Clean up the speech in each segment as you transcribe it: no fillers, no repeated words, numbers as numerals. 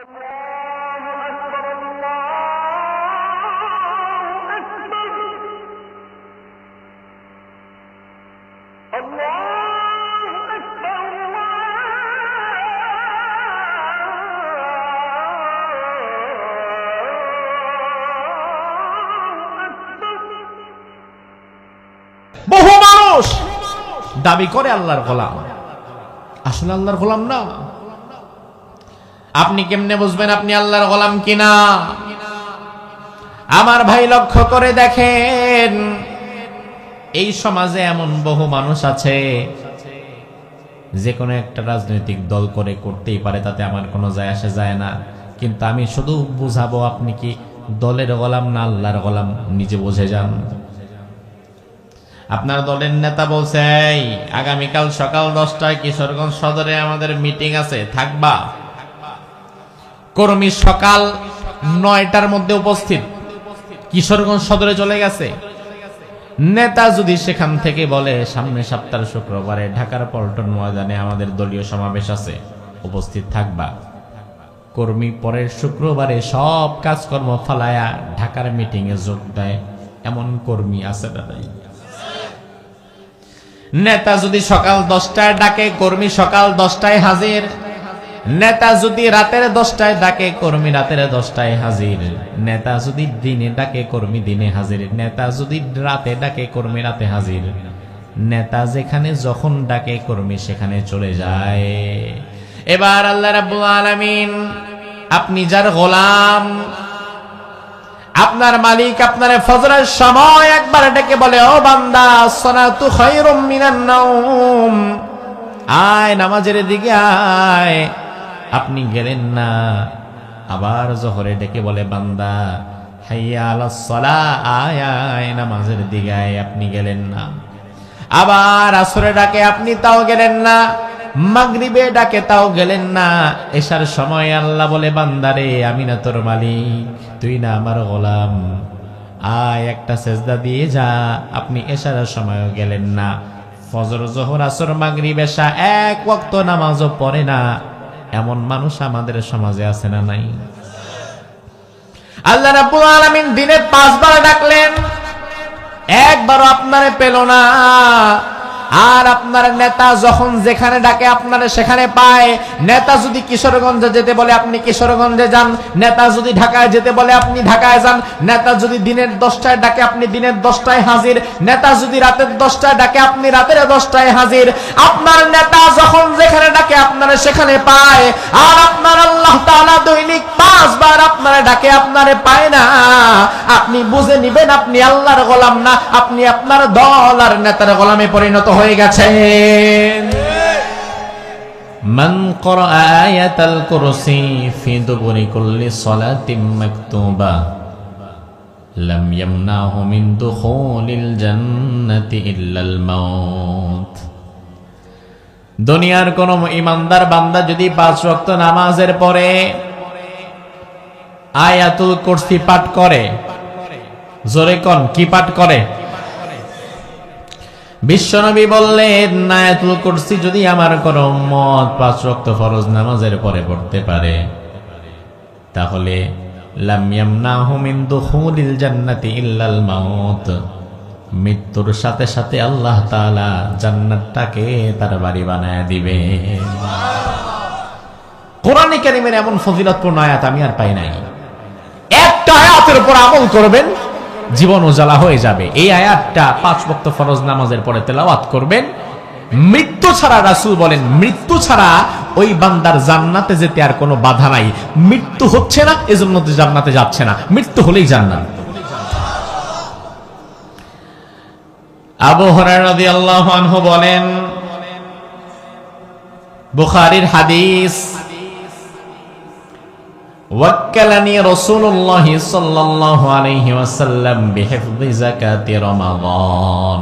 বহু মানুষ দাবি করে আল্লাহর গোলাম, আসলে আল্লাহর গোলাম না। আপনি কেমনে বুঝবেন আপনি আল্লাহর গোলাম কিনা? আমার ভাই লক্ষ্য করে দেখেন, এই সমাজে এমন বহু মানুষ আছে যে কোনো একটা রাজনৈতিক দল করে করতেই পারে, তাতে আমার কোনো যায় আসে যায় না। কিন্তু আমি শুধু বুঝাবো, আপনি কি দলের গোলাম না আল্লাহর গোলাম নিজে বুঝে যান। আপনার দলের নেতা বলছে আগামীকাল সকাল 10টায় কিশোরগঞ্জ সদরে আমাদের মিটিং আছে, থাকবা। কর্মী সকাল 9টার মধ্যে উপস্থিত, কিশোরগঞ্জ সদরে চলে গেছে। নেতা যদি সেখান থেকে বলে সামনের সপ্তাহের শুক্রবারে ঢাকার পল্টন ময়দানে আমাদের দলীয় সমাবেশ আছে, উপস্থিত থাকবা। কর্মী পরের শুক্রবারে সব কাজকর্ম ফালায়া ঢাকার মিটিং এ যোগ দেয়, এমন কর্মী আছে দাদাই। নেতা যদি সকাল 10টায় ডাকে, কর্মী সকাল 10টায় হাজির। নেতা যদি রাতের 10টায় ডাকে, কর্মী রাতের 10টায় হাজির। নেতা যদি দিনে ডাকে, কর্মী দিনে হাজির। নেতা যদি রাতে ডাকে, কর্মী রাতে হাজির। নেতা যেখানে যখন ডাকে, কর্মী সেখানে চলে যায়। এবার আল্লাহ রাব্বুল আলামিন, আপনি যার গোলাম, আপনার মালিক আপনারে ফজরের সময় একবার ডেকে বলে, ও বান্দা, সালাতু খায়রুম মিনান নাওম, আয় নামাজের দিকে আয়। আপনি গেলেন না। আবার জোহরে ডেকে বলে, বান্দা হাইয়া আলাস সালাহ, আয় আয় নামাজের দিকে আয়। আপনি গেলেন না। আবার আসরে ডাকে, আপনি তাও গেলেন না। মাগরিবে ডাকে, তাও গেলেন না। এশার সময় আল্লাহ বলে, বান্দারে আমি না তোর মালিক, তুই না আমার গোলাম, আয় একটা সেজদা দিয়ে যা। আপনি এশার সময়ও গেলেন না। ফজর জোহর আসর মাগরিব এশা এক ওয়াক্ত নামাজও পড়ে না, এমন মানুষ আমাদের সমাজে আছে না নাই? আল্লাহ রাব্বুল আলামিন দিনে 5 বার ডাকলেন, একবারও আপনারে পেল না। আর আপনার নেতা যখন যেখানে ডাকে আপনারা সেখানে পায়। নেতা যদি কিশোরগঞ্জে যেতে বলে আপনি কিশোরগঞ্জে যান। নেতা যদি ঢাকায় যেতে বলে আপনি ঢাকায় যান। নেতা যদি দিনের 10টায় ডাকে আপনি দিনের 10টায় হাজির। নেতা যদি রাতের 10টায় ডাকে আপনি রাতের 10টায় হাজির। আপনার নেতা যখন যেখানে ডাকে আপনারা সেখানে পায়। আর আপনার আল্লাহ তাআলা দৈনিক 5 বার আপনারা ডাকে আপনারে পায় না। আপনি বুঝে নিবেন আপনি আল্লাহর গোলাম না, আপনি আপনার দল আর নেতার গোলামে পরিণত হয়ে গেছেন। মান ক্বারা আয়াতাল কুরসি ফি দুবুরি কুল্লি সালাতিন মাকতুবা লাম ইয়ামনাহু মিন দুখুলিল জান্নাতি ইল্লাল মাউত। দুনিয়ার কোন ঈমানদার বান্দা যদি 5 ওয়াক্ত নামাজের পরে আয়াতুল কুরসি পাঠ করে, জোরে কোন কি পাঠ করে? বিশ্বনবী বললেন, আয়াতুল কুরসি যদি আমার কোন উম্মত 5 ওয়াক্ত ফরজ নামাজের পরে পড়তে পারে, তাহলে লাম ইয়ামনাহু মিন দুখুলিল জান্নাতি ইল্লাল মাউত, মৃত্যুর সাথে সাথে আল্লাহ তাআলা জান্নাতটাকে তার বাড়ি বানায় দিবে। কোরআনে কারীমের এমন ফজিলতপূর্ণ আয়াত আমি আর পাই নাই। একটা আয়াতের উপর আমল করবেন, জীবন উজালা হয়ে যাবে। এই আয়াতটা 5 ওয়াক্ত ফরজ নামাজের পরে তেলাওয়াত করবেন। মৃত্যু ছাড়া, রাসূল বলেন, মৃত্যু ছাড়া ওই বান্দার জান্নাতে যেতে আর কোনো বাধা নাই। মৃত্যু হচ্ছে না এজন্য তো জান্নাতে যাচ্ছে না, মৃত্যু হলেই জান্নাত। আবু হুরায়রা রাদিয়াল্লাহু আনহু বলেন, বুখারীর হাদিস, ওয়াক্কালানি রাসূলুল্লাহ সাল্লাল্লাহু আলাইহি ওয়াসাল্লাম বিহিফযি যাকাতি রমাদান।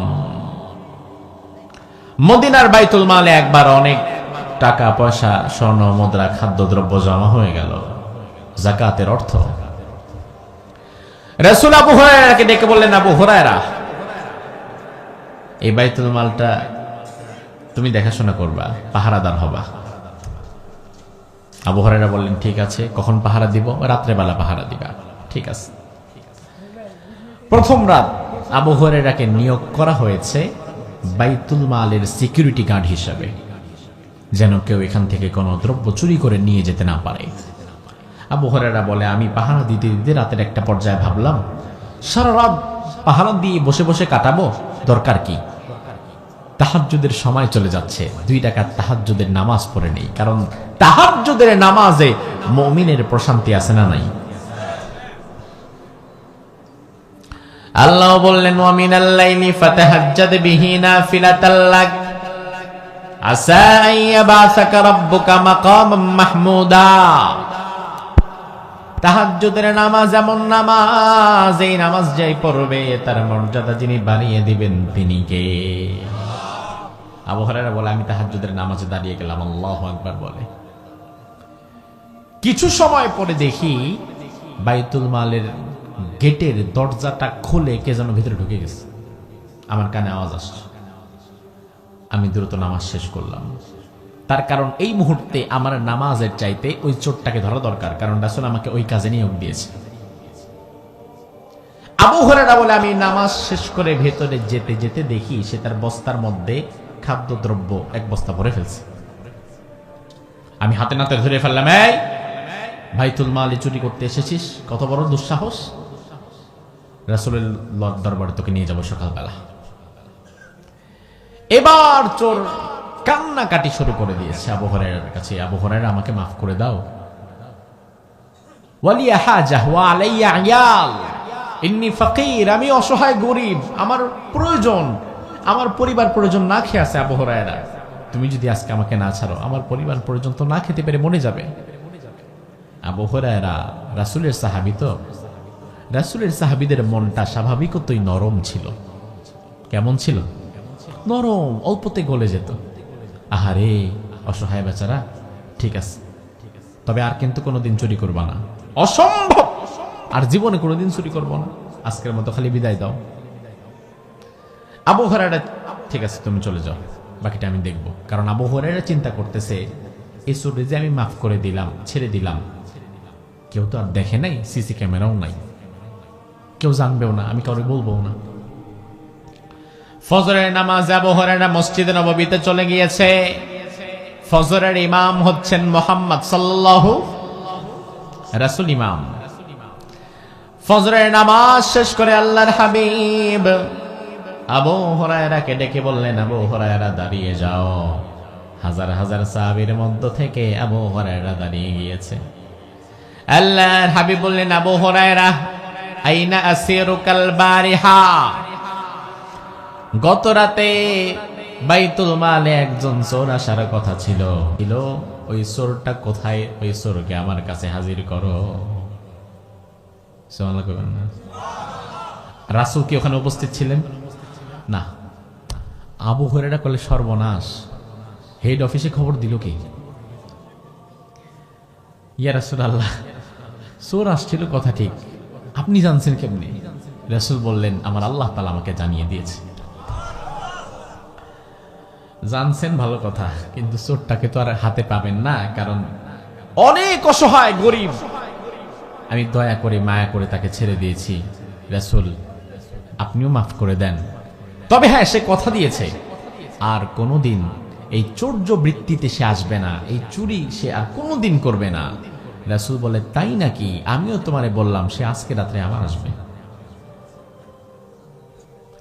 মদিনার বাইতুল মালে একবার অনেক টাকা পয়সা, স্বর্ণ মুদ্রা, খাদ্যদ্রব্য জমা হয়ে গেল, যাকাতের অর্থ। রাসূল আবু হুরায়রাকে ডেকে বললেন, আবু হুরায়রা, এই বাইতুল মালটা তুমি দেখাশোনা করবা, পাহারাদার হবা। আবু হুরায়রা বললেন, ঠিক আছে, কখন পাহারা দিব? রাত্রেবেলা পাহারা দিবা। ঠিক আছে। প্রথম রাত আবু হুরায়রাকে নিয়োগ করা হয়েছে বাইতুল মালের সিকিউরিটি গার্ড হিসাবে, যেন কেউ এখান থেকে কোনো দ্রব্য চুরি করে নিয়ে যেতে না পারে। আবু হুরায়রা বলে, আমি পাহারা দিতে দিতে রাতের একটা পর্যায়ে ভাবলাম, সারা রাত পাহারা দিয়ে বসে বসে কাটাবো, দরকার কি? তাহাজ্জুদের সময় চলে যাচ্ছে, 2 রাকাত তাহাজ্জুদের নামাজ পড়ে নেই, কারণ তাহাজ্জুদের নামাজে মুমিনের প্রশান্তি আছে না নাই? আল্লাহ বললেন, ওয়া মিনাল লাইলি ফাতাহাজ্জাদ বিহি নাফিলাতাল লাক আসা আইয়াবাসাকা রাব্বুকা মাকামাম মাহমুদা। তাহাজ্জুদের নামাজ এমন নামাজ, এই নামাজ যাই পড়বে তার মর্যাদা যিনি বাড়িয়ে দিবেন তিনি কে? আবু হুরায়রা বলে, আমি তাহাজ্জুদের নামাজে দাঁড়িয়ে গেলাম, আল্লাহু আকবার বলে। কিছু সময় পরে দেখি বাইতুল মালের গেটের দরজাটা খুলে কে যেন ভিতরে ঢুকে গেছে। আমার কানে আওয়াজ আসছে। আমি দ্রুত নামাজ শেষ করলাম। তার কারণ এই মুহূর্তে আমার নামাজের চাইতে ওই চোরটাকে ধরা দরকার, কারণ রাসূল আমাকে ওই কাজে নিয়োগ দিয়েছে। আবু হুরায়রা বলে, আমি নামাজ শেষ করে ভেতরে যেতে যেতে দেখি সে তার বস্তার মধ্যে খাদ্যদ্রব্য 1 বস্তা ভরে ফেলছে। আমি হাতে নাতে ধরে ফেললাম, এই বাইতুল মালে চুরি করতে এসেছিস? কত বড় দুঃসাহস! রাসূলের দরবারে তোকে নিয়ে যাব সকালবেলা। এবার চোর কান্নাকাটি শুরু করে দিয়েছে আবু হুরায়রার কাছে, আবু হুরায়রা আমাকে মাফ করে দাও। ওয়ালিয়া হাজাহ ওয়া আলাইয়া আয়াল, ইন্নী ফাকির, আমি অসহায় গরীব, আমার প্রয়োজন, আমার পরিবার প্রয়োজন না খেয়ে আছে। আবু হুরায়রা, তুমি যদি আজকে আমাকে না ছাড়ো, আমার পরিবার পর্যন্ত না খেতে পেরে মরে যাবে। আবু হুরায়রা রাসূলের সাহাবী, তো রাসূলের সাহাবীদের মনটা স্বাভাবিকতই নরম ছিল। কেমন ছিল? নরম, অল্পতে গলে যেত। আহারে অসহায় বেচারা, ঠিক আছে, তবে আর কিন্তু কোনোদিন চুরি করবা না, অসম্ভব, আর জীবনে কোনোদিন চুরি করবো না, আজকের মতো খালি বিদায় দাও। আবু হুরায়রা, ঠিক আছে তুমি চলে যাও, বাকিটা আমি দেখব। কারণ আবু হুরায়রা চিন্তা করতেছে, এই চোরে যে আমি মাফ করে দিলাম, ছেড়ে দিলাম, কেউ তো আর দেখে নাই, সিসি ক্যামেরাও নাই, কেউ জানবেও না, আমি কাউকে বলবো না। ফজরের নামাজ আবু হুরায়রা মসজিদে নববীতে চলে গিয়েছে। ফজরের ইমাম হচ্ছেন মুহাম্মদ সাল্লাল্লাহু রাসূল ইমাম। ফজরের নামাজ শেষ করে আল্লাহর হাবিব আবু হুরায়রাকে ডেকে বললেন, আবু হুরায়রা দাঁড়িয়ে যাও। হাজার হাজার সাহাবীর মধ্য থেকে আবু হুরায়রা দাঁড়িয়ে গিয়েছে। আল্লাহর হাবিব বললেন, আবু হুরায়রা, আইনা আসিরুকাল বারিহা, গত রাতে বাইতুল মালে একজন চোর আসার কথা ছিল, ওই চোরটা কোথায়? ওই চোরকে আমার কাছে হাজির করো। সুবহানাল্লাহ কইবেন না? রাসূল কি ওখানে উপস্থিত ছিলেন? না। আবু হুরায়রা বলে, সর্বনাশ, হেড অফিসে খবর দিল কি? ইয়া রাসূলুল্লাহ, চোর আসছিল কথা ঠিক, আপনি জানছেন কেমনে? রাসূল বললেন, আমার আল্লাহ তাআলা আমাকে জানিয়ে দিয়েছে। জানছেন ভালো কথা, কিন্তু চোরটাকে তো আর হাতে পাবেন না, কারণ অনেক অসহায় গরিব, আমি দয়া করে মায়া করে তাকে ছেড়ে দিয়েছি। রাসূল, আপনিও মাফ করে দেন। তবে হ্যাঁ, সে কথা দিয়েছে আর কোনোদিন এই চৌর্য বৃত্তিতে সে আসবে না, এই চুরি সে আর কোনোদিন করবে না। রাসূল বলে, তাই নাকি? আমিও তোমারে বললাম সে আজকে রাত্রে আবার আসবে।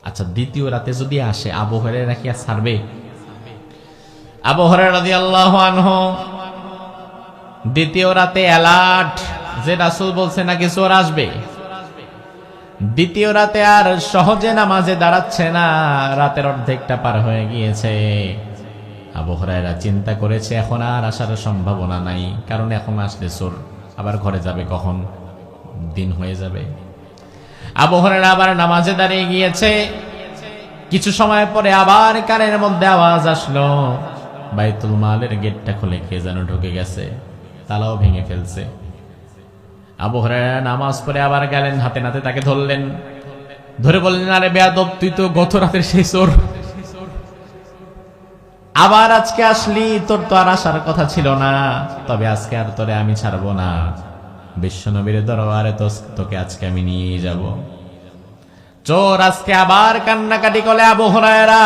আচ্ছা, দ্বিতীয় রাতে যদি আসে, আবু হুরায়রা কি আর ছাড়বে? আবু হুরায়রা রাদিয়াল্লাহু আনহু দ্বিতীয় রাতে অ্যালার্ট, যে রাসূল বলছে নাকি চোর আসবে। দ্বিতীয় রাতে আর সহজে নামাজে দাঁড়াচ্ছে না, রাতের অর্ধেকটা পার হয়ে গিয়েছে। আবু হুরায়রা চিন্তা করেছে, এখন আর আসার সম্ভাবনা নাই, কারণ এখন আসলে চোর আবার ঘরে যাবে কখন? দিন হয়ে যাবে। আবু হুরায়রা আবার নামাজে দাঁড়িয়ে গিয়েছে। কিছু সময় পরে আবার কানের মধ্যে আওয়াজ আসলো, বাইতুল মালের গেটটা খুলে কে যেন ঢুকে গেছে, তালাও ভেঙে ফেলছে। আবু হুরায়রা নামাজ পড়ে আবার গেলেন, হাতে নাতে তাকে ধরলেন, ধরে বললেন, আরে বেয়াদব, তুই তো গত রাতের সেই চোর। আবার আজকে আসলি, তোর তো আর আসার কথা ছিল না, তবে আজকে আর তোরে আমি ছাড়বো না। বিশ্বনবীর দরবারে তোকে আজকে আমি নিয়ে যাব। চোর আজকে আবার কান্নাকাটি করে, আবু হুরায়রা,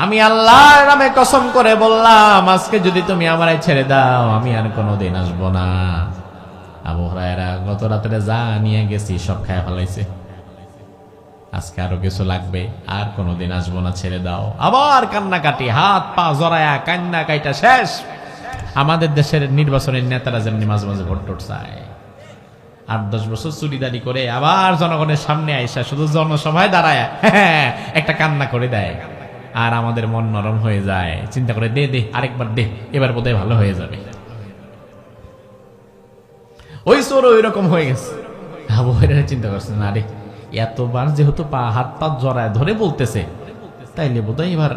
আমি আল্লাহর নামে কসম করে বললাম, আজকে যদি তুমি আমায় ছেড়ে দাও আমি আর কোনোদিন আসবো না। আবু হুরায়রা, গত রাতে যা নিয়ে গেছি সব খায় ফেলাইছে, আজকে আরো কিছু লাগবে, আর কোনোদিন আসবো না, ছেড়ে দাও। আবার কান্নাকাটি, হাত পা জড়ায়া কান্না কাইটা শেষ। আমাদের দেশের নির্বাচনের নেতারা যেমনি মাঝে মাঝে ভোট টোট চায়, 8-10 বছর চুরিদারি করে আবার জনগণের সামনে আইসা শুধু জনসভায় দাঁড়ায় একটা কান্না করে দেয়, আর আমাদের মন নরম হয়ে যায়, চিন্তা করে দে দে আরেকবার দে, এবার বোধহয় ভালো হয়ে যাবে। ওই চোর ওই রকম হয়ে গেছে। আবু হুরায়রা চিন্তা করছে, না রে, এতবার যেহেতু হাত পা জড়ায় ধরে বলতেছে, তাইলে বোধহয় এবার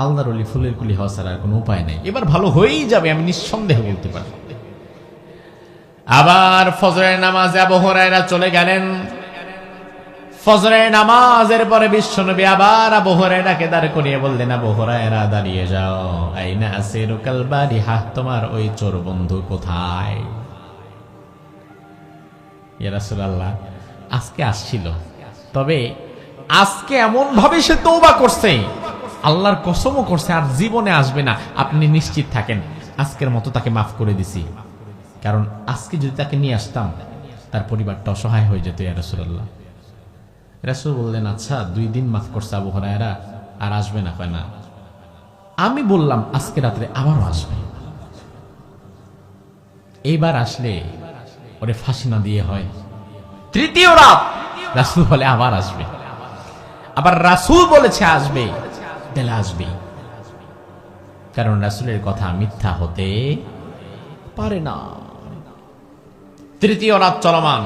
আল্লাহর ওলি ফুলের কুলি হওয়া ছাড়া আর কোনো উপায় নেই, এবার ভালো হয়েই যাবে, আমি নিঃসন্দেহে বলতে পারি। আবার ফজরের নামাজে আবু হুরায়রা চলে গেলেন। ফজরের নামাজের পরে বিশ্বনবী আবার আবু হুরায়রাকে দাঁড় করিয়ে বললেন, আবু হুরায়রা দাঁড়িয়ে যাও, আইনা আসিরুকাল বারিহা, তোমার ওই চোর বন্ধু কোথায়? ইয়া রাসূলুল্লাহ, আজকে আসছিল, তবে আজকে এমন ভাবে সে তওবা করছে, আল্লাহর কসমও করছে আর জীবনে আসবে না, আপনি নিশ্চিত থাকেন, আজকের মতো তাকে মাফ করে দিছি। কারণ আজকে যদি তাকে নিয়ে আসতাম তার পরিবারটা অসহায় হয়ে যেত। ইয়া রাসূলুল্লাহ, রাসূল বললেন, আচ্ছা 2 দিন মাফ করছে আবু হুরায়রা, আর আসবে না? কয় না, আমি বললাম আজকে রাত্রে আবারও আসবে, এইবার আসলে ওরে ফাঁসি না দিয়ে হয় 3য় রাত। রাসূল বলে আবার আসবে, আবার রাসূল বলেছে আসবে, তাহলে আসবে, কারণ রাসূলের কথা মিথ্যা হতে পারে না। 3য় রাত চলমান,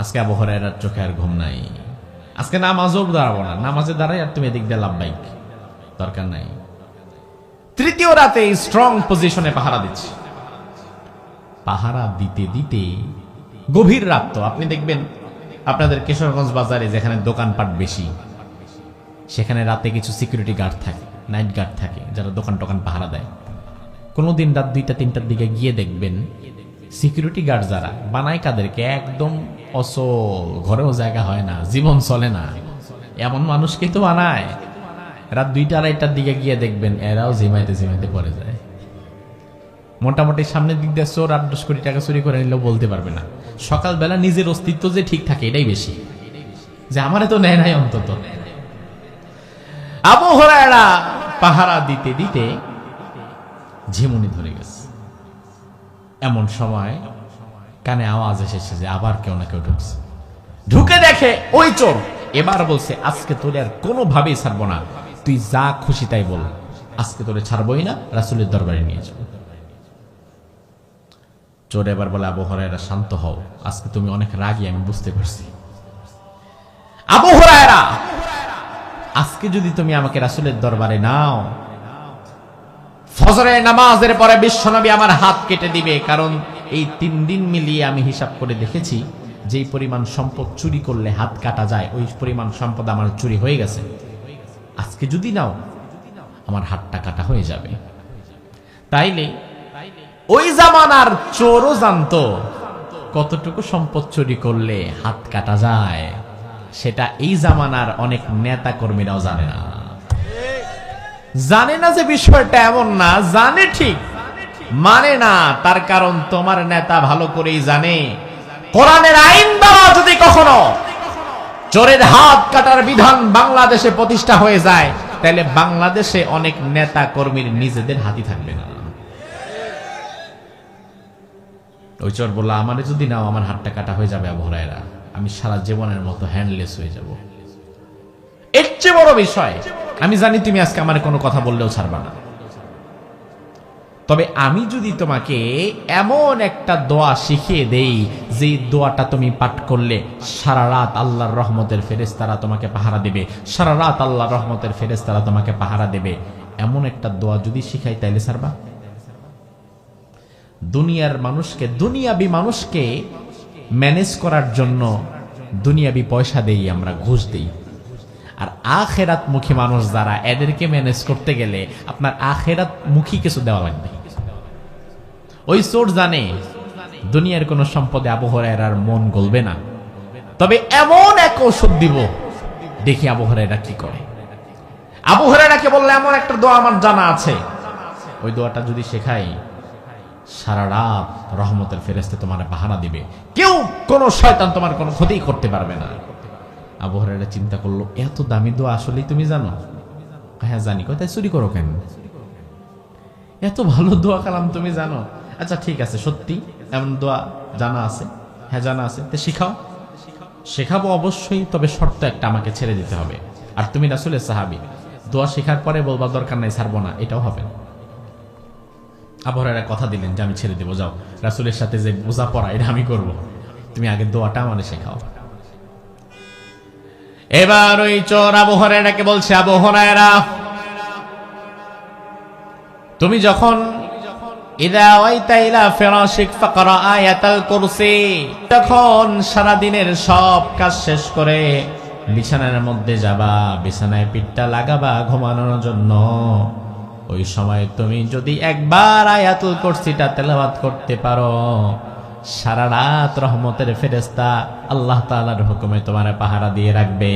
আজকে আবু হুরায়রার চোখে আর ঘুম নাই, আজকে নামাজও দাঁড়াবো না, নামাজে দাঁড়াই আর তুমি এদিক দিয়ে লাভবাইক, দরকার নাই। 3য় রাতে স্ট্রং পজিশনে পাহারা দিচ্ছে। পাহারা দিতে দিতে গভীর রাত, তো আপনি দেখবেন আপনাদের কিশোরগঞ্জ বাজারে যেখানে দোকানপাট বেশি, সেখানে রাতে কিছু সিকিউরিটি গার্ড থাকে, নাইট গার্ড থাকে, যারা দোকান টোকান পাহারা দেয়। কোনোদিন রাত 2টা-3টার দিকে গিয়ে দেখবেন সিকিউরিটি গার্ড যারা বানায় কাদেরকে, একদম অসল, ঘরেও জায়গা হয় না, জীবন চলে না, এমন মানুষকে তো বানায়। রাত 2টা-2:30টার দিকে গিয়ে দেখবেন এরাও ঝিমাইতে ঝিমাইতে পড়ে যায়। মোটামুটি সামনের দিক দিয়ে চোর 8-10 কোটি টাকা চুরি করে নিলেও বলতে পারবে না, সকালবেলা নিজের অস্তিত্ব যে ঠিক থাকে এটাই বেশি, যে আমারে তো নেয় নাই অন্তত। আবু হুরায়রা পাহারা দিতে দিতে ঝিমুনি ধরে গেছে। এমন সময় কানে আওয়াজ এসেছে যে আবার কেউ না কেউ ঢুকছে। ঢুকে দেখে ওই চোর। এবার বলছে, আজকে তোরে আর কোনোভাবেই ছাড়বো না, তুই যা খুশি তাই বল, আজকে তোরে ছাড়বই না, রাসূলের দরবারে নিয়ে যাবো। চোর এবার বলে, আবু হুরায়রা শান্ত হও, আজকে তুমি অনেক রাগী, আমি বুঝতে পারছি। আবু হুরায়রা, আজকে যদি তুমি আমাকে রাসূলের দরবারে নাও, ফজরের নামাজের পরে বিশ্বনবী আমার হাত কেটে দিবে, কারণ এই 3 দিন মিলিয়ে আমি হিসাব করে দেখেছি, যেই পরিমাণ সম্পদ চুরি করলে হাত কাটা যায় ওই পরিমাণ সম্পদ আমার চুরি হয়ে গেছে। আজকে যদি নাও আমার হাতটা কাটা হয়ে যাবে। তাইলে ওই জামানার চোরও জানতো কতটুকু সম্পদ চুরি করলে হাত কাটা যায়, সেটা এই জামানার অনেক নেতা কর্মীরাও জানে না। জানে না যে বিষয়টা এমন না, জানে ঠিক, মানে না। তার কারণ তোমার নেতা ভালো করেই জানে, কোরআনের আইন দ্বারা যদি কখনো চোরের হাত কাটার বিধান বাংলাদেশে প্রতিষ্ঠা হয়ে যায়, তাহলে বাংলাদেশে অনেক নেতা কর্মীর নিজেদের হাতই থাকবে না। ওই চোর বলল, আমারে যদি নাও আমার হাতটা কাটা হয়ে যাবে আবু হুরায়রা, আমি সারা জীবনের মতো হ্যান্ডলেস হয়ে যাব। এর চেয়ে বড় বিষয়, আমি জানি তুমি আজকে আমার কোনো কথা বললেও ছাড়বা না, তবে আমি যদি তোমাকে এমন একটা দোয়া শিখিয়ে দেই, যে দোয়াটা তুমি পাঠ করলে সারা রাত আল্লাহর রহমতের ফেরেশতারা তোমাকে পাহারা দেবে, সারা রাত আল্লাহর রহমতের ফেরেশতারা তোমাকে পাহারা দেবে, এমন একটা দোয়া যদি শিখাই, তাইলে ছাড়বা? দুনিয়ার মানুষকে, দুনিয়াবি মানুষকে ম্যানেজ করার জন্য দুনিয়াবি পয়সা দেই, আমরা ঘুষ দেই, আর আখেরাত মুখী মানুষ যারা, এদেরকে ম্যানেজ করতে গেলে আপনার আখেরাত মুখী কিছু দেওয়া লাগবে। ওই চোর জানে দুনিয়ার কোন সম্পদে আবু হুরায়রার মন গলবে না, তবে এমন এক ঔষধ দিব, দেখি আবু হুরায়রা কি করে। আবু হুরায়রাকে বললে এমন একটা দোয়া আমার জানা আছে, ওই দোয়াটা যদি শেখাই সারা রাত রহমতের ফেরেশতা তোমার পাহারা দিবে, কেউ কোন শয়তান তোমার কোনো ক্ষতি করতে পারবে না। আবু হুরায়রা চিন্তা করলো, এত দামি দোয়া আসলেই তুমি জানো? হ্যাঁ জানি। কোথায় চুরি করো কেন? এত ভালো দোয়া কালাম তুমি জানো? আচ্ছা ঠিক আছে, সত্যি এমন দোয়া জানা আছে? হ্যাঁ জানা আছে। তো শিখাও। শেখাবো অবশ্যই, তবে শর্ত একটা, আমাকে ছেড়ে দিতে হবে। আর তুমি রাসূলের সাহাবী, দোয়া শেখার পরে বলবা দরকার নাই ছাড়বো না, এটাও হবে না। আবু হুরায়রা কথা দিলেন যে আমি ছেড়ে দেবো, যাও রাসূলের সাথে যে বোঝা পড়া এটা আমি করব, তুমি আগে দোয়াটা আমাকে শেখাও। এবার ওই চোর আবু হুরায়রাকে বলছে, আবু হুরায়রা তুমি যখন ইদা ওয়াইতা ইলা ফিরাশিক ফাকরা আয়াতাল কুরসি, তখন সারা দিনের সব কাজ শেষ করে বিছানার মধ্যে যাবা, বিছানায় পিঠটা লাগাবা ঘুমানোর জন্য, ওই সময় তুমি যদি একবার আয়াতুল কুরসিটা তেলাওয়াত করতে পারো, সারা রাত রহমতের ফেরেশতা আল্লাহ তাআলার হুকুমে তোমার পাহারা দিয়ে রাখবে।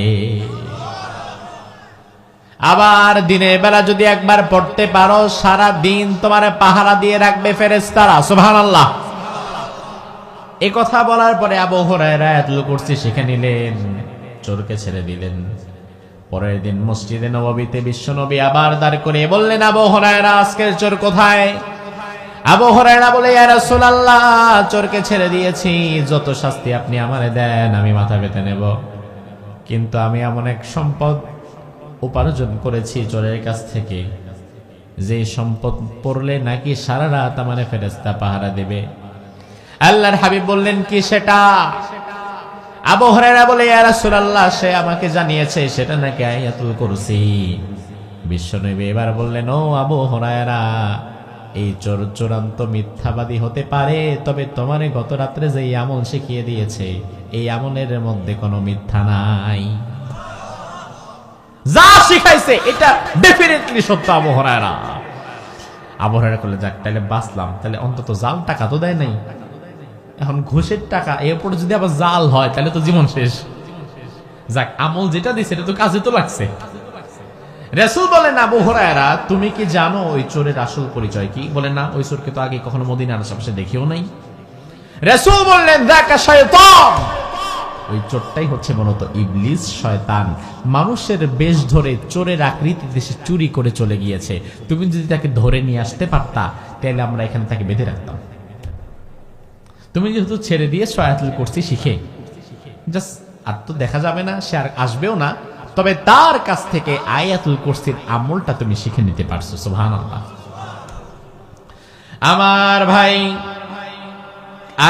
আবার দিনের বেলা যদি একবার পড়তে পারো, সারা দিন তোমার পাহারা দিয়ে রাখবে ফেরেশতারা। সুবহানাল্লাহ। এই কথা বলার পরে আবু হুরায়রা আয়াতুল কুরসি শিখে নিলেন, চোরকে ছেড়ে দিলেন। পরের দিন মসজিদে নববীতে বিশ্বনবী আবার দাঁড় করে বললেন, আবু হুরায়রা আজকের চোর কোথায়? আবু হুরায়রা বলে, ইয়া রাসূলুল্লাহ চোরকে ছেড়ে দিয়েছি, যত শাস্তি আপনি আমারে দেন আমি মাথা পেতে নেব, কিন্তু আমি এমন এক সম্পদ উপার্জন করেছি চোরের কাছ থেকে, যে সম্পদ পড়লে নাকি সারা রাত আমার ফেরেশতা পাহারা দেবে। আল্লাহর হাবিব বললেন, কি সেটা? আবু হুরায়রা বলে, ইয়া রাসূলুল্লাহ সে আমাকে জানিয়েছে সেটা নাকি আয়াতুল কুরসি। বিশ্বনবী এবার বললেন, ও আবু হুরায়রা, এই চোর চূড়ান্ত মিথ্যাবাদী হতে পারে, তবে তোমারে গত রাত্রে যে আমল শিখিয়ে দিয়েছে এই আমলের মধ্যে কোনো মিথ্যা নাই, যা শিখাইছে এটা ডেফিনেটলি সত্য। আবু হুরায়রা করলে যাক, তাহলে বাঁচলাম, তাহলে অন্তত জাল টাকা তো দেয় নাই, এখন ঘুষের টাকা এরপর যদি আবার জাল হয় তাহলে তো জীবন শেষ। যাক, আমল যেটা দিছে এটা তো কাজে তো লাগছে। রাসূল বলেন, আবু হুরায়রা তুমি কি জানো ওই চোরের আসল পরিচয় কি? বলেন না, ওই চোরকে তো আগে কখনো মদিনার আশেপাশে দেখিও নাই। রাসূল বললেন, যাকা শয়তান, ওই চোরটাই হচ্ছে মূলত ইবলিস, শয়তান। মানুষের বেশ ধরে চোরের আকৃতিতে সে চুরি করে চলে গিয়েছে, তুমি যদি তাকে ধরে নিয়ে আসতে পারতা তাহলে আমরা এখানে তাকে বেঁধে রাখতাম। তুমি যেহেতু ছেড়ে দিয়ে আয়াতুল কুরসি শিখে জাস্ট, আর তো দেখা যাবে না, সে আর আসবেও না, তবে তার কাছ থেকে আয়াতুল কুরসির আমলটা তুমি শিখে নিতে পারছো। সুবহানাল্লাহ। আমার ভাই,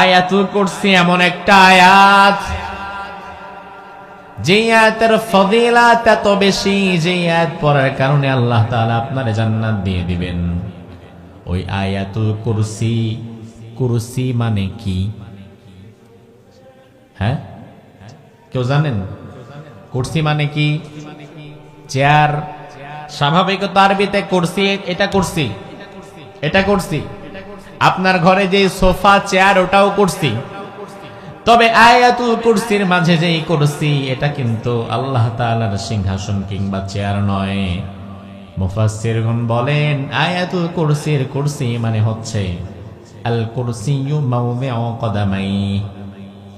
আয়াতুল কুরসি এমন একটা আয়াত, যে আয়াতের ফজিলাত এত বেশি, যে আয়াত পড়ার কারণে আল্লাহ তাআলা আপনারে জান্নাত দিয়ে দিবেন। ওই আয়াতুল কুরসি, কুরসি মানে কি? হ্যাঁ, কেউ জানেন কুরসি মানে কি? চেয়ার। স্বাভাবিকত আরবিতে কুরসি, এটা কুরসি, এটা কুরসি। আপনার ঘরে যে সোফা চেয়ার ওটাও কুরসি, তবে আয়াতুল কুরসির মাঝে যেই কুরসি এটা কিন্তু আল্লাহ তাআলার সিংহাসন কিংবা চেয়ার নয়। মুফাসসিরগণ বলেন, আয়াতুল কুরসির কুরসি মানে হচ্ছে আল কুরসিয়্যু মাওদিউ কদামাই,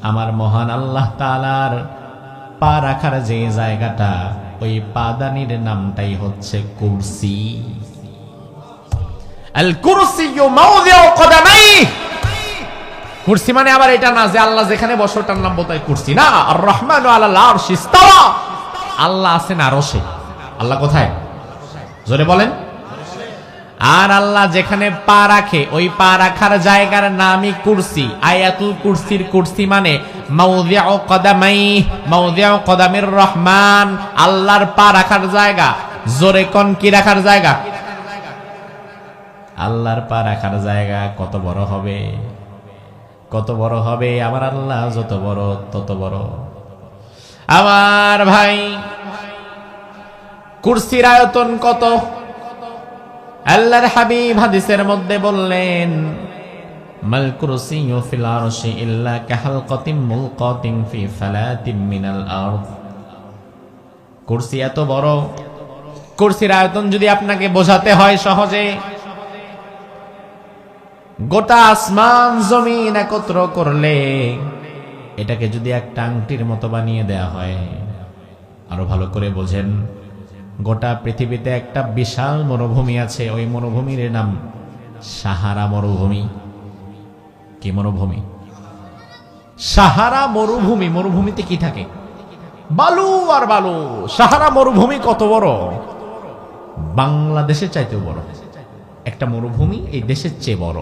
আমার মহান আল্লাহ তাআলার পা রাখার যে জায়গাটা, ওই পাদানির নামটাই হচ্ছে কুরসি। আল কুরসিয়্যু মাওদিউ কদামাই, কুরসি মানে আবার এটা না যে আল্লাহ যেখানে বসে ওটার নাম বোধহয় কুরসি, না। আর রহমানু আলাল আরশি ইস্তাওয়া, আল্লাহ আছেন আরশে। আল্লাহ কোথায়? জোরে বলেন। আর আল্লাহ যেখানে পা রাখে ওই পা রাখার জায়গার নামই কুরসি। আয়াতুল কুরসির কুরসি মানে মাওদিউ কদামাই, মাওদিউ কদামির রহমান, আল্লাহর পা রাখার জায়গা। জোরে কোন, কি রাখার জায়গা? আল্লাহর পা রাখার জায়গা কত বড় হবে, কত বড় হবে! আমার আল্লাহ যত বড় তত বড়। আমার ভাই, কুরসির আয়তন কত? আল্লাহর হাবিব হাদিসের মধ্যে বললেন, মাল কুরসিয়্যু ফিল আরশি ইল্লা কাহালকাতিন মুলকাতিন ফি ফালাতিন মিনাল আরদ। কুরসি এত বড়, কুরসির আয়তন যদি আপনাকে বোঝাতে হয় সহজে, গোটা আসমান জমিন একত্র করলে এটাকে যদি একটা আংটির মতো বানিয়ে দেয়া হয়, আরো ভালো করে বোঝেন, গোটা পৃথিবীতে একটা বিশাল মরুভূমি আছে, ওই মরুভূমির নাম সাহারা মরুভূমি। কি মরুভূমি? সাহারা মরুভূমি। মরুভূমিতে কি থাকে? বালু আর বালু। সাহারা মরুভূমি কত বড়? বাংলাদেশের চাইতেও বড় একটা মরুভূমি, এই দেশের চেয়ে বড়।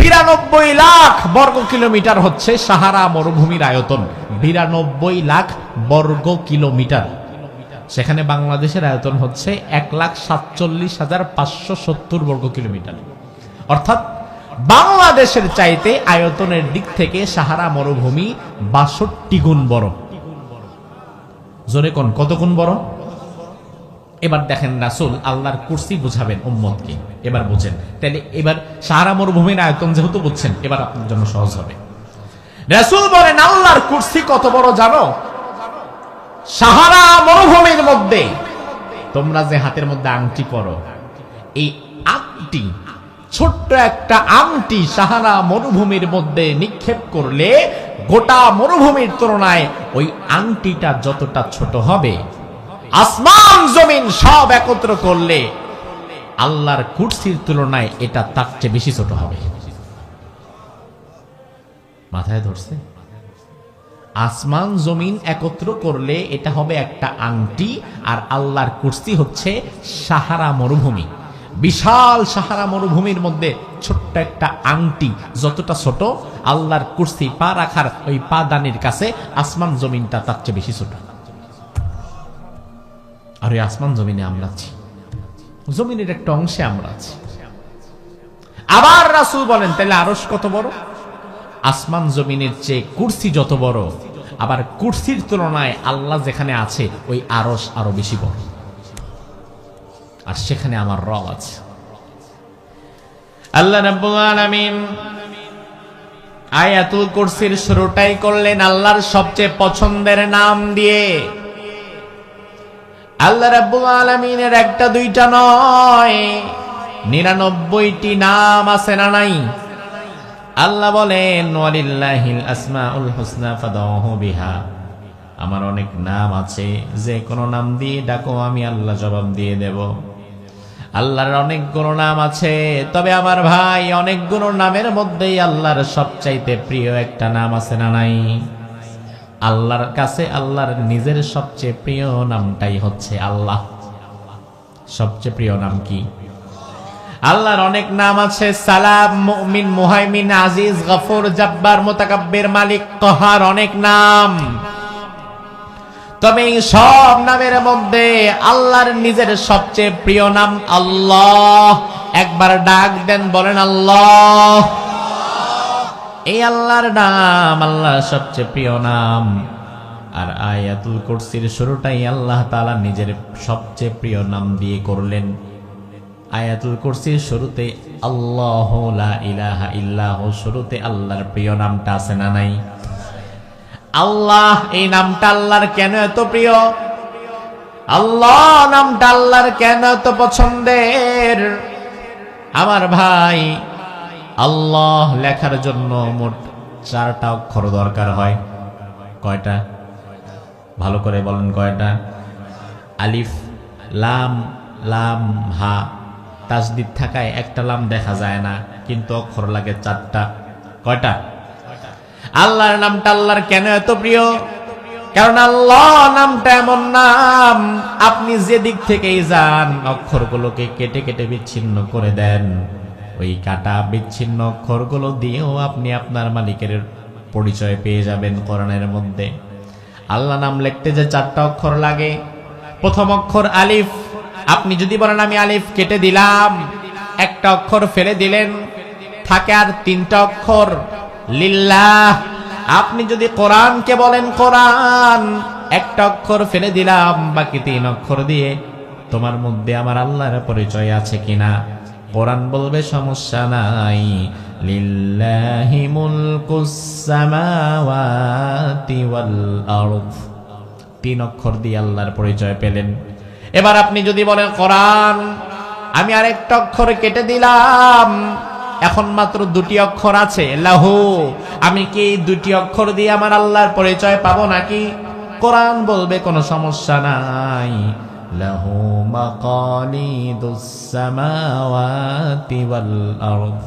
92 লাখ বর্গ কিলোমিটার হচ্ছে সাহারা মরুভূমির আয়তন। 92 লাখ বর্গ কিলোমিটার। সেখানে বাংলাদেশের আয়তন হচ্ছে 1,47,570 বর্গ কিলোমিটার। অর্থাৎ বাংলাদেশের চাইতে আয়তনের দিক থেকে সাহারা মরুভূমি 62 গুণ বড়। জোরে কোন কত গুণ বড়? এবার দেখেন রাসূল আল্লাহর কুরসি বুঝাবেন উম্মতকে। এবার বুঝেন, তাহলে এবার সাহারা মরুভূমির আয়তন যেহেতু বুঝছেন, এবার আপনার জন্য সহজ হবে। রাসূল বলেন আল্লাহর কুরসি কত বড় জানো? সাহারা মরুভূমির মধ্যে তোমরা যে হাতের মধ্যে আংটি পরো, এই আংটি, ছোট্ট একটা আংটি সাহারা মরুভূমির মধ্যে নিক্ষেপ করলে গোটা মরুভূমির তুলনায় ওই আংটিটা যতটা ছোট হবে, আসমান জমিন সব একত্র করলে আল্লাহর কুরসির তুলনায় এটা তার চেয়ে বেশি ছোট হবে। মাথায় ধরছে? আসমান জমিন একত্র করলে এটা হবে একটা আংটি, আর আল্লাহর কুরসি হচ্ছে সাহারা মরুভূমি। বিশাল সাহারা মরুভূমির মধ্যে ছোট্ট একটা আংটি যতটা ছোট, আল্লাহর কুরসি পা রাখার ওই পা দানির কাছে আসমান জমিনটা তার চেয়ে বেশি ছোট। আর ওই আসমান জমিনে আমরা আছি, জমিনের একটা অংশে আমরা আছি। আবার রাসূল বলেন তাহলে আরশ কত বড়? আসমান জমিনের চেয়ে কুরসি যত বড়, আবার কুরসির তুলনায় আল্লাহ যেখানে আছে ওই আরশ আরো বেশি বড়, আর সেখানে আমার রব আছে। আল্লাহ রাব্বুল আলামিন আয়াতুল কুরসির শুরুটাই করলেন আল্লাহর সবচেয়ে পছন্দের নাম দিয়ে। আল্লাহ রাব্বুল আলামিনের একটা দুইটা নয়, 99টি নাম আছে না নাই? আল্লাহ বলেন ওয়ালিল্লাহিল আসমাউল হুসনা ফাদউহু বিহা। আমার অনেক নাম আছে, যে কোনো নাম দিয়ে ডাকো আমি আল্লাহ জবাব দিয়ে দেব। আল্লাহর অনেকগুলো নাম আছে, তবে আমার ভাই অনেকগুলো নামের মধ্যেই আল্লাহর সবচাইতে প্রিয় একটা নাম আছে না নাই? আল্লাহর কাছে আল্লাহর নিজের সবচেয়ে প্রিয় নামটাই হচ্ছে আল্লাহ। সবচেয়ে প্রিয় নাম কি? আল্লাহর অনেক নাম আছে, সালাম, মুমিন, মুহাইমিন, আজিজ, গফুর, জব্বার, মুতাকাব্বির, মালিক, কহার, অনেক নাম। তবে এই সব নামের মধ্যে আল্লাহর নিজের সবচেয়ে প্রিয় নাম আল্লাহ। একবার ডাক দেন, বলেন আল্লাহ। এই আল্লাহর নাম আল্লাহর সবচেয়ে প্রিয় নাম। আর আয়াতুল কুরসির শুরুটাই আল্লাহ তাআলা নিজের সবচেয়ে প্রিয় নাম দিয়ে করলেন। আয়াতুল কুরসির শুরুতে আল্লাহু লা ইলাহা ইল্লাহু, শুরুতে আল্লাহর প্রিয় নামটা আছে না নাই? আল্লাহ, এই নামটা আল্লাহর কেন এত প্রিয়? আল্লাহ নামটা আল্লাহর কেন এত পছন্দের? আমার ভাই, আল্লাহ লেখার জন্য মোট 4টা অক্ষর দরকার হয়। কয়টা? ভালো করে বলেন কয়টা? আলিফ, লাম, লাম, হা। তাসদিদ থাকায় একটা লাম দেখা যায় না, কিন্তু অক্ষর লাগে 4টা। কয়টা? আল্লাহর নামটা আল্লাহর কেন এত প্রিয়? কারণ আল্লাহ নামটা এমন নাম, আপনি যে দিক থেকেই যান অক্ষরগুলোকে কেটে কেটে বিচ্ছিন্ন করে দেন, ওই কাটা বিচ্ছিন্ন অক্ষরগুলো দিয়েও আপনি আপনার মালিকের পরিচয় পেয়ে যাবেন কোরআনের মধ্যে। আল্লাহ নাম লিখতে যে 4টা অক্ষর লাগে, প্রথম অক্ষর আলিফ। আপনি যদি বলেন আমি আলিফ কেটে দিলাম, একটা অক্ষর ফেলে দিলেন, থাকে আর 3টা অক্ষর লিল্লাহ। আপনি যদি কোরআনকে বলেন কোরআন, একটা অক্ষর ফেলে দিলাম, বাকি 3 অক্ষর দিয়ে তোমার মধ্যে আমার আল্লাহর পরিচয় আছে কিনা? কোরআন বলবে সমস্যা নাই, লিল্লাহি মুলকুস সামাওয়াতি ওয়াল আরদ। 3 অক্ষর দিয়ে আল্লাহর পরিচয় পেলেন। এবার আপনি যদি বলেন কোরআন আমি আরেকটা অক্ষর কেটে দিলাম, এখন মাত্র 2টি অক্ষর আছে, লাহু, আমি কি 2টি অক্ষর দিয়ে আমার আল্লাহর পরিচয় পাবো নাকি? কোরআন বলবে কোনো সমস্যা নাই, লাহু মাকালিদুস সামাওয়াতি ওয়াল আরদ।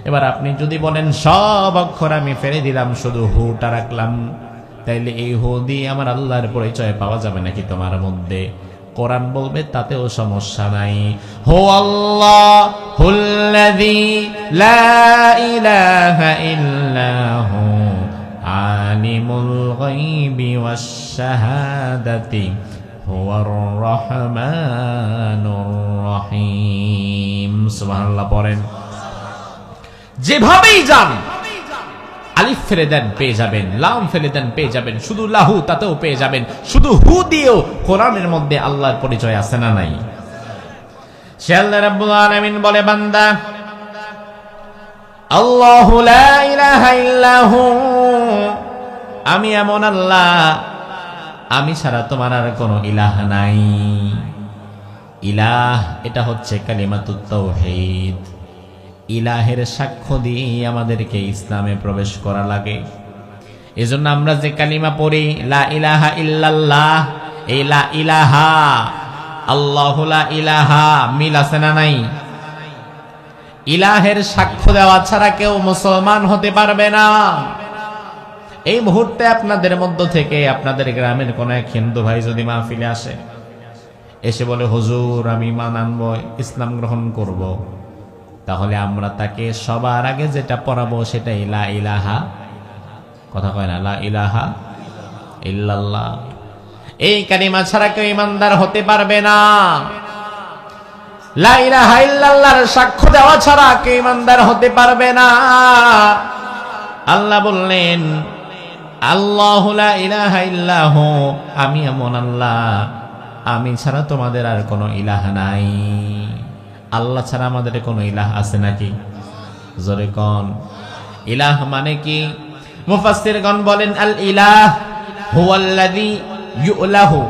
এবার আপনি যদি বলেন সব অক্ষর আমি ফেলে দিলাম, শুধু হুটা রাখলাম, তাইলে এই হু দিয়ে আমার আল্লাহর পরিচয় পাওয়া যাবে নাকি তোমার মধ্যে? কোরআন বলবে তাতেও সমস্যা নাই, হু আল্লাহুল্লাযী লা ইলাহা ইল্লাহু আলিমুল গায়বি ওয়াশ শাহাদাতি হুয়ার রহমানুর রহিম। সুবহানাল্লাহ পড়েন। যেভাবেই যান, আলিফ ফেলে দেন পেয়ে যাবেন, লাম ফেলে দেন পেয়ে যাবেন, শুধু লাহু তাতেও পেয়ে যাবেন, শুধু হু দিয়েও কোরআনের মধ্যে আল্লাহর পরিচয় আছে না নাই? সে আল্লাহ রাব্বুল আলামিন বলে, বান্দা আল্লাহু লা ইলাহা ইল্লাহু, আমি এমন আল্লাহ, আমি ছাড়া তোমার আর কোনো ইলাহ নাই। ইলাহ এটা হচ্ছে কালিমাতুত তাওহীদ। ইলাহের সাক্ষ্য দিয়ে আমাদেরকে ইসলামে প্রবেশ করা লাগে। এজন্য আমরা যে কালিমা পড়ি লা ইলাহা ইল্লাল্লাহ, এই লা ইলাহা আল্লাহু লা ইলাহা, মিল আছে না নাই? ইলাহের সাক্ষ্য দেওয়া ছাড়া কেউ মুসলমান হতে পারবে না। এই মুহূর্তে আপনাদের মধ্য থেকে আপনাদের গ্রামের কোন এক হিন্দু ভাই যদি মাহফিলে আসে, এসে বলে হুজুর আমি ঈমান আনবো, ইসলাম গ্রহণ করব, তাহলে আমরা তাকে সবার আগে যেটা পড়াবো সেটাই লা ইলাহা, কথা কয় না, লা ইলাহা ইল্লাল্লাহ। এই কালিমা ছাড়া কেউ ঈমানদার হতে পারবে না। লা ইলাহা ইল্লাল্লাহর সাক্ষ্য দেওয়া ছাড়া কেউ ঈমানদার হতে পারবে না। আল্লাহ বললেন আল্লাহু লা ইলাহা ইল্লাহু, আমি এমন আল্লাহ, আমি ছাড়া তোমাদের আর কোনো ইলাহ নাই। আল্লাহ ছাড়া আমাদের কোনো ইলাহ আছে নাকি? জোরে কোন। ইলাহ মানে কি? মুফাসসিরগণ বলেন আল ইলাহ হুয়াল্লাযী ইউলাহু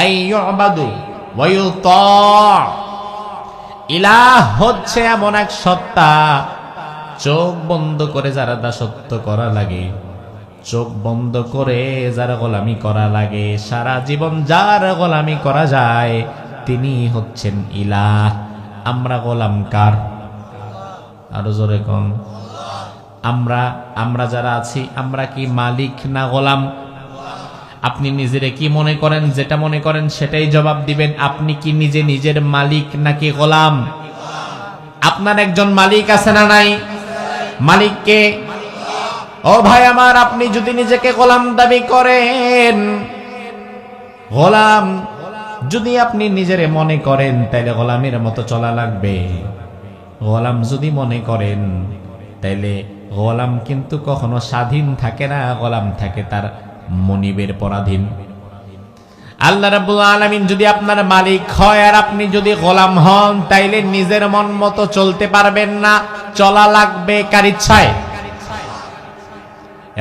আই ইউবাদু ওয়া ইউতা। ইলাহ হচ্ছে এমন এক সত্তা, চোখ বন্ধ করে যারা দাসত্ব করা লাগে, চোখ বন্ধ করে যারা গোলামি করা লাগে, সারা জীবন যার গোলামি করা যায়, তিনি হচ্ছেন ইলাহ। আমরা গোলাম কার? আরো জোরে কোন। আমরা যারা আছি, আমরা কি মালিক না গোলাম? আপনি নিজেরে কি মনে করেন? যেটা মনে করেন সেটাই জবাব দিবেন। আপনি কি নিজে নিজের মালিক নাকি গোলাম? আপনার একজন মালিক আছে না নাই? মালিককে, ও ভাই আমার, আপনি যদি নিজেকে গোলাম দাবি করেন, গোলাম যদি আপনি নিজেরে মনে করেন, তাইলে গোলামের মতো চলা লাগবে। গোলাম যদি মনে করেন, তাইলে গোলাম কিন্তু কখনো স্বাধীন থাকে না, গোলাম থাকে তার মনিবের পরাধীন। আল্লাহ রাব্বুল আলামিন যদি আপনার মালিক হয় আর আপনি যদি গোলাম হন, তাইলে নিজের মন মতো চলতে পারবেন না, চলা লাগবে কার ইচ্ছায়।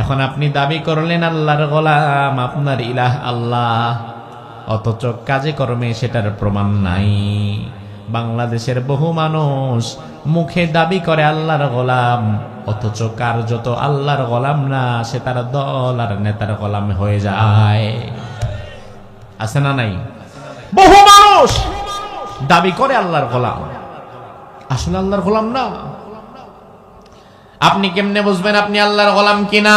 এখন আপনি দাবি করলেন আল্লাহর গোলাম, আপনার ইলাহ আল্লাহ, অথচ কাজে কর্মে সেটার প্রমাণ নাই। বাংলাদেশের বহু মানুষ মুখে দাবি করে আল্লাহর গোলাম, অথচ কার্যত আল্লাহর গোলাম না, সে তার দল আর নেতার গোলাম হয়ে যায়। আছে না নাই? বহু মানুষ দাবি করে আল্লাহর গোলাম, আসলে আল্লাহর গোলাম না। আপনি কেমনে বুঝবেন আপনি আল্লাহর গোলাম কিনা?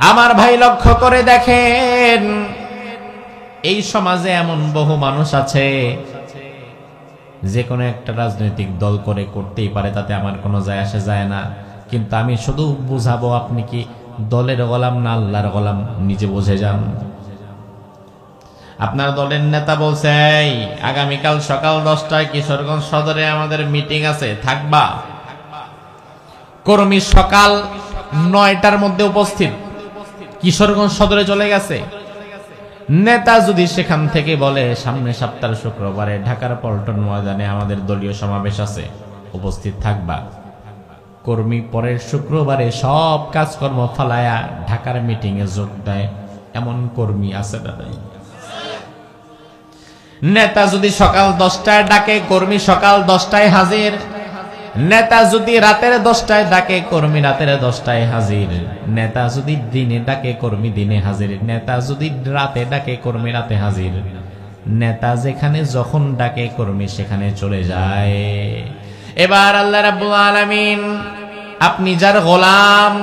আমার ভাই লক্ষ্য করে দেখেন, এই সমাজে এমন বহু মানুষ আছে যে কোনো একটা রাজনৈতিক দল করে করতেই পারে, তাতে আমার কোনো যায় আসে যায় না, কিন্তু আমি শুধু বুঝাবো আপনি কি দলের গোলাম না আল্লাহর গোলাম, নিজে বুঝে যান। আপনার দলের নেতা বলছে আগামীকাল সকাল 10টায় কিশোরগঞ্জ সদরে আমাদের মিটিং আছে, থাকবা। কর্মী সকাল 9টার মধ্যে উপস্থিত, কিশোরগঞ্জ সদরে চলে গেছে। নেতা যদি সেখান থেকে বলে সামনে সপ্তাহের শুক্রবারে ঢাকার পল্টন ময়দানে আমাদের দলীয় সমাবেশ আছে, উপস্থিত থাকবা, কর্মী পরের শুক্রবারে সব কাজকর্ম ফালায়া ঢাকার মিটিং এ যোগ দেয়, এমন কর্মী আছে দাদা? নেতা যদি সকাল 10টায় ডাকে, কর্মী সকাল 10টায় হাজির। নেতা যদি রাতের 10টায় ডাকে, কর্মী রাতের 10টায় হাজির। নেতা যদি দিনে ডাকে, কর্মী দিনে হাজির। নেতা যদি রাতে ডাকে, কর্মী রাতে হাজির। নেতা যেখানে যখন ডাকে, কর্মী সেখানে চলে যায়। এবার আল্লাহ রাব্বুল আলামিন, আপনি যার গোলাম,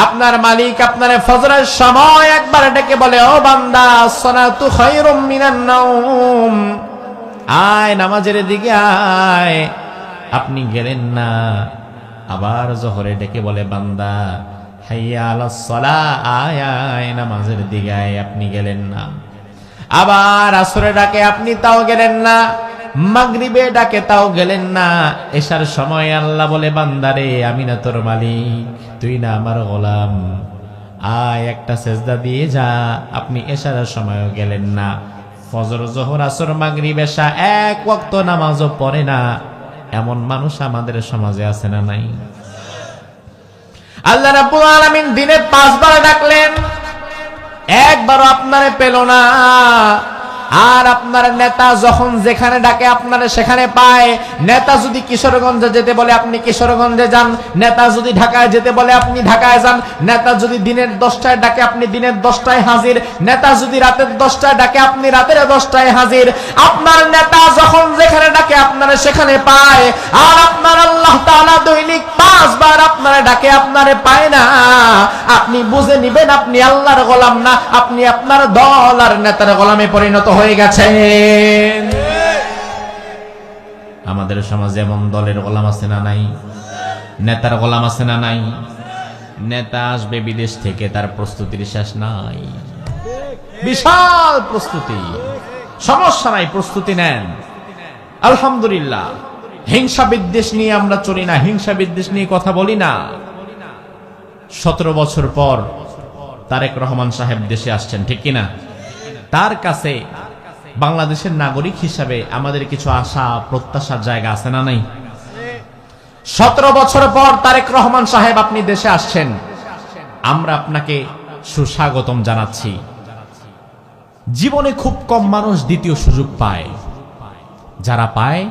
আপনার মালিক আপনারে ফজরের সময় একবার ডেকে বলে, ও বান্দা, সলাতু খায়রুম মিনান নাওম, আয় নামাজের দিকে আয়। আপনি গেলেন না। আবার জোহরে ডেকে বলে, বান্দা হাইয়া আলাস সালাহ, আয় আয় নামাজের দিকে আয়। আপনি গেলেন না। আবার আসরে ডাকে, আপনি তাও গেলেন না। মাগরিবে ডাকে, তাও গেলেন না। এশার সময় আল্লাহ বলে, বান্দারে আমি না তোর মালিক, তুই না আমার গোলাম, আয় একটা সেজদা দিয়ে যা। আপনি এশার সময়ও গেলেন না। ফজর জোহর আসর মাগরিব এশা এক ওয়াক্ত নামাজও পড়ে না, এমন মানুষ আমাদের সমাজে আছে না নাই? আল্লাহ রাব্বুল আলামিন দিনে 5 বার ডাকলেন, একবারও আপনারে পেল না। আর আপনার নেতা যখন যেখানে ডাকে আপনারা সেখানে পায়। নেতা যদি কিশোরগঞ্জে যেতে বলে আপনি কিশোরগঞ্জে যান। নেতা যদি ঢাকায় যেতে বলে আপনি ঢাকায় যান। নেতা যদি দিনের 10টায় ডাকে আপনি দিনের 10টায় হাজির। নেতা যদি রাতের 10টায় ডাকে আপনি রাতের 10টায় হাজির। আপনার নেতা যখন যেখানে ডাকে আপনারা সেখানে পায়। আর আপনার আল্লাহ তাআলা দৈনিক 5 বার আপনারা ডাকে আপনারে পায় না। আপনি বুঝে নিবেন আপনি আল্লাহর গোলাম না, আপনি আপনার দল আর নেতার গোলামে পরিণত হয়ে গেছেন। আমাদের সমাজে এমন দলের গোলাম আছে না নাই? নেতার গোলাম আছে না নাই? নেতা আসবে বিদেশ থেকে, তার প্রস্তুতির শেষ নাই। বিশাল প্রস্তুতি, সমস্যা নাই, প্রস্তুতি নেন আলহামদুলিল্লাহ। হিংসা বিদ্বেষ নিয়ে আমরা চলি না, হিংসা বিদ্বেষ নিয়ে কথা বলি না। 17 বছর পর তারেক রহমান সাহেব দেশে আসছেন, ঠিক কিনা? তার কাছে বাংলাদেশের নাগরিক হিসাবে আমাদের কিছু আশা প্রত্যাশার জায়গা আছে না নাই? 17 বছর পর তারেক রহমান সাহেব আপনি দেশে আসছেন, আমরা আপনাকে সুস্বাগতম জানাচ্ছি। জীবনে খুব কম মানুষ দ্বিতীয় সুযোগ পায়, যারা পায়